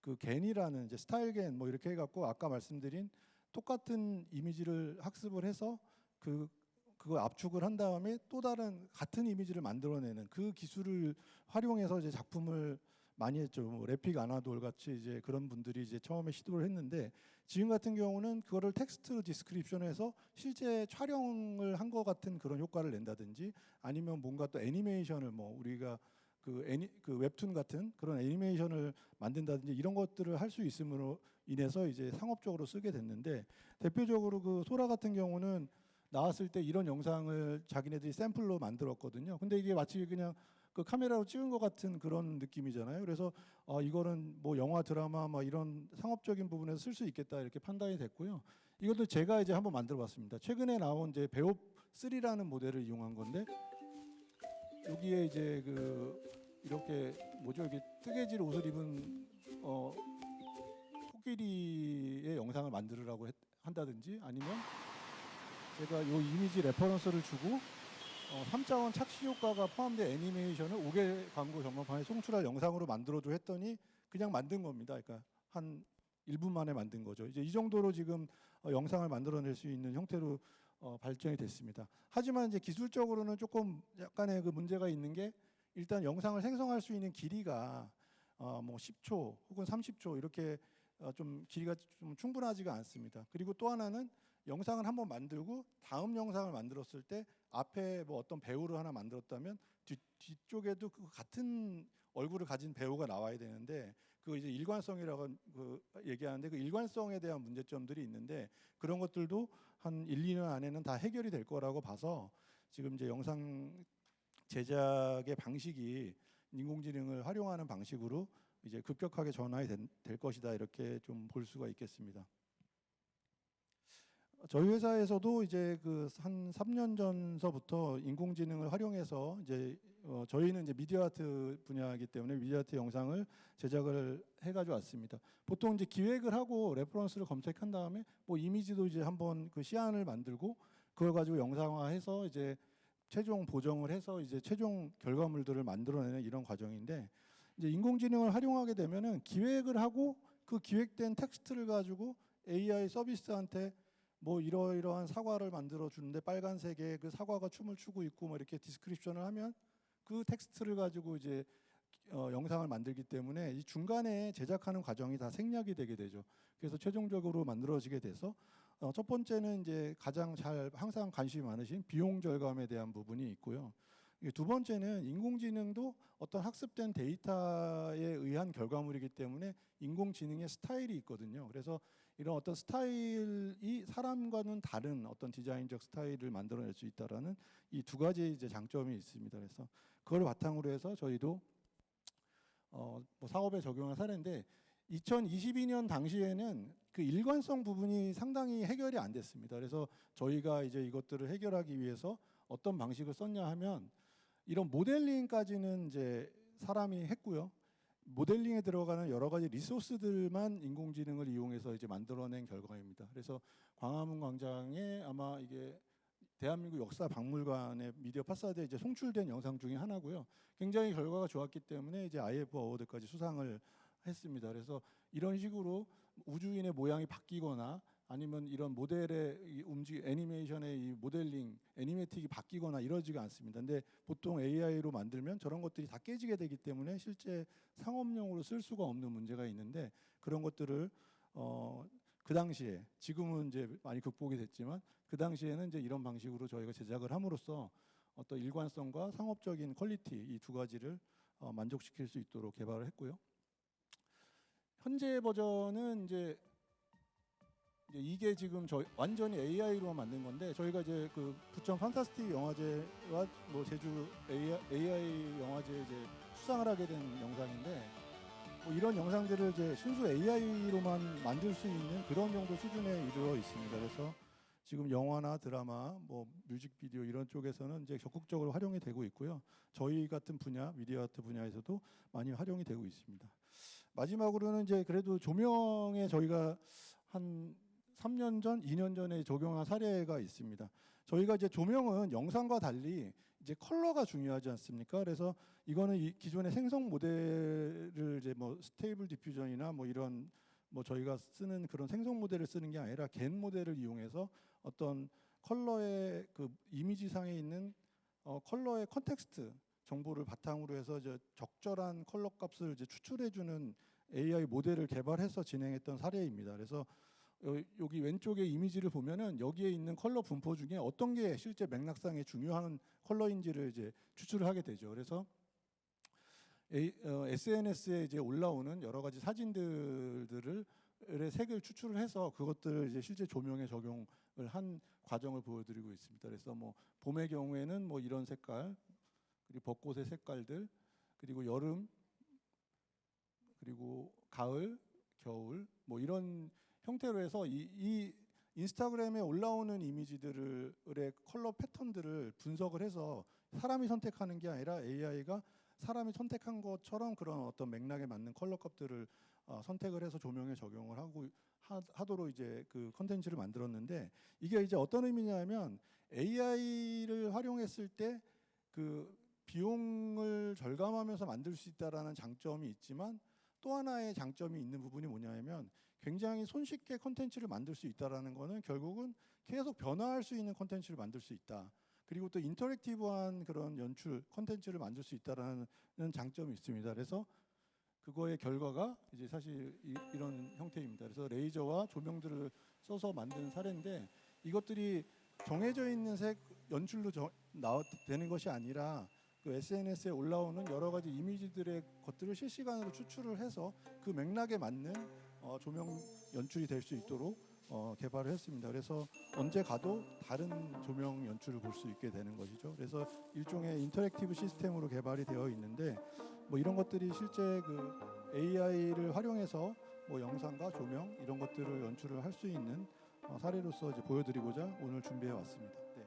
그 겐이라는 이제 스타일 겐 뭐 이렇게 해갖고 아까 말씀드린 똑같은 이미지를 학습을 해서 그거 압축을 한 다음에 또 다른 같은 이미지를 만들어내는 그 기술을 활용해서 이제 작품을 많이 했죠. 뭐 래픽 아나돌 같이 이제 그런 분들이 이제 처음에 시도를 했는데, 지금 같은 경우는 그거를 텍스트 디스크립션에서 실제 촬영을 한 것 같은 그런 효과를 낸다든지, 아니면 뭔가 또 애니메이션을 뭐 우리가 그 웹툰 같은 그런 애니메이션을 만든다든지 이런 것들을 할 수 있음으로 인해서 이제 상업적으로 쓰게 됐는데, 대표적으로 그 소라 같은 경우는 나왔을 때 이런 영상을 자기네들이 샘플로 만들었거든요. 근데 이게 마치 그냥 그 카메라로 찍은 것 같은 그런 느낌이잖아요. 그래서 이거는 뭐 영화, 드라마 막 이런 상업적인 부분에서 쓸 수 있겠다 이렇게 판단이 됐고요. 이것도 제가 이제 한번 만들어봤습니다. 최근에 나온 이제 배업 3라는 모델을 이용한 건데, 여기에 이제 그 이렇게 뭐죠, 이렇게 뜨개질 옷을 입은 코끼리의 영상을 만들으라고 한다든지, 아니면 제가 요 이미지 레퍼런스를 주고 3차원 착시 효과가 포함된 애니메이션을 5개 광고 전광판에 송출할 영상으로 만들어줘 했더니 그냥 만든 겁니다. 그러니까 한 1분 만에 만든 거죠. 이제 이 정도로 지금 영상을 만들어낼 수 있는 형태로 발전이 됐습니다. 하지만 이제 기술적으로는 조금 약간의 그 문제가 있는 게, 일단 영상을 생성할 수 있는 길이가 뭐 10초 혹은 30초 이렇게 좀 길이가 좀 충분하지가 않습니다. 그리고 또 하나는 영상을 한번 만들고 다음 영상을 만들었을 때 앞에 뭐 어떤 배우를 하나 만들었다면 뒤쪽에도 그 같은 얼굴을 가진 배우가 나와야 되는데, 그 이제 일관성이라고 그 얘기하는데, 그 일관성에 대한 문제점들이 있는데, 그런 것들도 한 1, 2년 안에는 다 해결이 될 거라고 봐서 지금 이제 영상 제작의 방식이 인공지능을 활용하는 방식으로 이제 급격하게 전환이 될 것이다, 이렇게 좀 볼 수가 있겠습니다. 저희 회사에서도 이제 그 한 3년 전서부터 인공지능을 활용해서 이제 저희는 이제 미디어 아트 분야이기 때문에 미디어 아트 영상을 제작을 해가지고 왔습니다. 보통 이제 기획을 하고 레퍼런스를 검색한 다음에 뭐 이미지도 이제 한번 그 시안을 만들고 그걸 가지고 영상화해서 이제 최종 보정을 해서 이제 최종 결과물들을 만들어내는 이런 과정인데, 이제 인공지능을 활용하게 되면은 기획을 하고 그 기획된 텍스트를 가지고 AI 서비스한테 뭐 이러이러한 사과를 만들어 주는데 빨간색에 그 사과가 춤을 추고 있고 뭐 이렇게 디스크립션을 하면 그 텍스트를 가지고 이제 영상을 만들기 때문에 이 중간에 제작하는 과정이 다 생략이 되게 되죠. 그래서 최종적으로 만들어지게 돼서 첫 번째는 이제 가장 항상 관심이 많으신 비용 절감에 대한 부분이 있고요. 두 번째는 인공지능도 어떤 학습된 데이터에 의한 결과물이기 때문에 인공지능의 스타일이 있거든요. 그래서 이런 어떤 스타일이 사람과는 다른 어떤 디자인적 스타일을 만들어낼 수 있다라는 이 두 가지 이제 장점이 있습니다. 그래서 그걸 바탕으로 해서 저희도 뭐 사업에 적용한 사례인데, 2022년 당시에는 그 일관성 부분이 상당히 해결이 안 됐습니다. 그래서 저희가 이제 이것들을 해결하기 위해서 어떤 방식을 썼냐 하면, 이런 모델링까지는 이제 사람이 했고요. 모델링에 들어가는 여러 가지 리소스들만 인공지능을 이용해서 이제 만들어낸 결과입니다. 그래서 광화문 광장에 아마 이게 대한민국 역사박물관의 미디어 파사드에 이제 송출된 영상 중에 하나고요. 굉장히 결과가 좋았기 때문에 이제 IF 어워드까지 수상을 했습니다. 그래서 이런 식으로 우주인의 모양이 바뀌거나 아니면 이런 모델의 애니메이션의 이 모델링, 애니메틱이 바뀌거나 이러지가 않습니다. 근데 보통 AI로 만들면 저런 것들이 다 깨지게 되기 때문에 실제 상업용으로 쓸 수가 없는 문제가 있는데, 그런 것들을 그 당시에, 지금은 이제 많이 극복이 됐지만 그 당시에는 이제 이런 방식으로 저희가 제작을 함으로써 어떤 일관성과 상업적인 퀄리티 이 두 가지를 만족시킬 수 있도록 개발을 했고요. 현재 버전은 이제 이게 지금 저희 완전히 AI로 만든 건데, 저희가 이제 그 부천 판타스틱 영화제와 뭐 제주 AI 영화제 이제 수상을 하게 된 영상인데, 뭐 이런 영상들을 이제 순수 AI로만 만들 수 있는 그런 정도 수준에 이르러 있습니다. 그래서 지금 영화나 드라마, 뭐 뮤직비디오 이런 쪽에서는 이제 적극적으로 활용이 되고 있고요. 저희 같은 분야, 미디어 아트 분야에서도 많이 활용이 되고 있습니다. 마지막으로는 이제 그래도 조명에 저희가 한 3년 전, 2년 전에 적용한 사례가 있습니다. 저희가 이제 조명은 영상과 달리 이제 컬러가 중요하지 않습니까? 그래서 이거는 이 기존의 생성 모델을 이제 뭐 스테이블 디퓨전이나 뭐 이런 뭐 저희가 쓰는 그런 생성 모델을 쓰는 게 아니라 겐 모델을 이용해서 어떤 컬러의 그 이미지상에 있는 컬러의 컨텍스트 정보를 바탕으로 해서 이제 적절한 컬러 값을 이제 추출해주는 AI 모델을 개발해서 진행했던 사례입니다. 그래서 여기 왼쪽에 이미지를 보면은 여기에 있는 컬러 분포 중에 어떤 게 실제 맥락상에 중요한 컬러인지를 이제 추출을 하게 되죠. 그래서 SNS에 이제 올라오는 여러 가지 사진들을 색을 추출을 해서 그것들을 이제 실제 조명에 적용을 한 과정을 보여드리고 있습니다. 그래서 뭐 봄의 경우에는 뭐 이런 색깔, 그리고 벚꽃의 색깔들, 그리고 여름, 그리고 가을, 겨울, 뭐 이런 형태로 해서 이 인스타그램에 올라오는 이미지들의 컬러 패턴들을 분석을 해서 사람이 선택하는 게 아니라 AI가 사람이 선택한 것처럼 그런 어떤 맥락에 맞는 컬러 값들을 선택을 해서 조명에 적용을 하도록 이제 그 컨텐츠를 만들었는데, 이게 이제 어떤 의미냐면 AI를 활용했을 때 그 비용을 절감하면서 만들 수 있다라는 장점이 있지만, 또 하나의 장점이 있는 부분이 뭐냐면 굉장히 손쉽게 컨텐츠를 만들 수 있다라는 거는 결국은 계속 변화할 수 있는 컨텐츠를 만들 수 있다. 그리고 또 인터랙티브한 그런 연출 컨텐츠를 만들 수 있다라는 장점이 있습니다. 그래서 그거의 결과가 이제 사실 이런 형태입니다. 그래서 레이저와 조명들을 써서 만든 사례인데, 이것들이 정해져 있는 색 연출로 되는 것이 아니라 그 SNS에 올라오는 여러 가지 이미지들의 것들을 실시간으로 추출을 해서 그 맥락에 맞는 조명 연출이 될 수 있도록 개발을 했습니다. 그래서 언제 가도 다른 조명 연출을 볼 수 있게 되는 것이죠. 그래서 일종의 인터랙티브 시스템으로 개발이 되어 있는데, 뭐 이런 것들이 실제 그 AI를 활용해서 뭐 영상과 조명 이런 것들을 연출을 할 수 있는 사례로서 이제 보여드리고자 오늘 준비해 왔습니다. 네,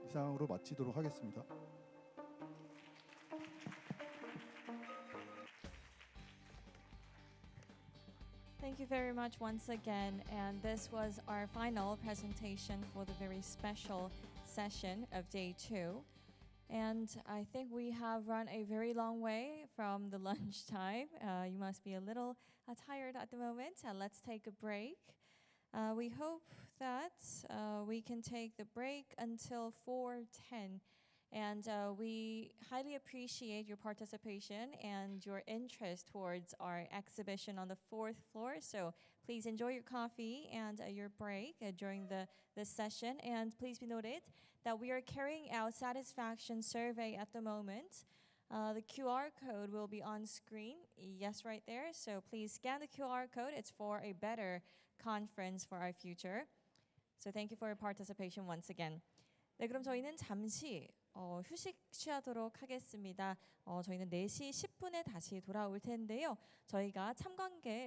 이상으로 마치도록 하겠습니다. Thank you very much once again. And this was our final presentation for the very special session of day 2. And I think we have run a very long way from the lunchtime. You must be a little tired at the moment. Let's take a break. We hope that we can take the break until 4:10. And we highly appreciate your participation and your interest towards our exhibition on the 4th floor. So please enjoy your coffee and your break during this session. And please be noted that we are carrying out satisfaction survey at the moment. The QR code will be on screen. Yes, right there. So please scan the QR code. It's for a better conference for our future. So thank you for your participation once again. 네, 그럼 저희는 잠시 휴식 취하도록 하겠습니다. 저희는 4시 10분에 다시 돌아올 텐데요. 저희가 참관객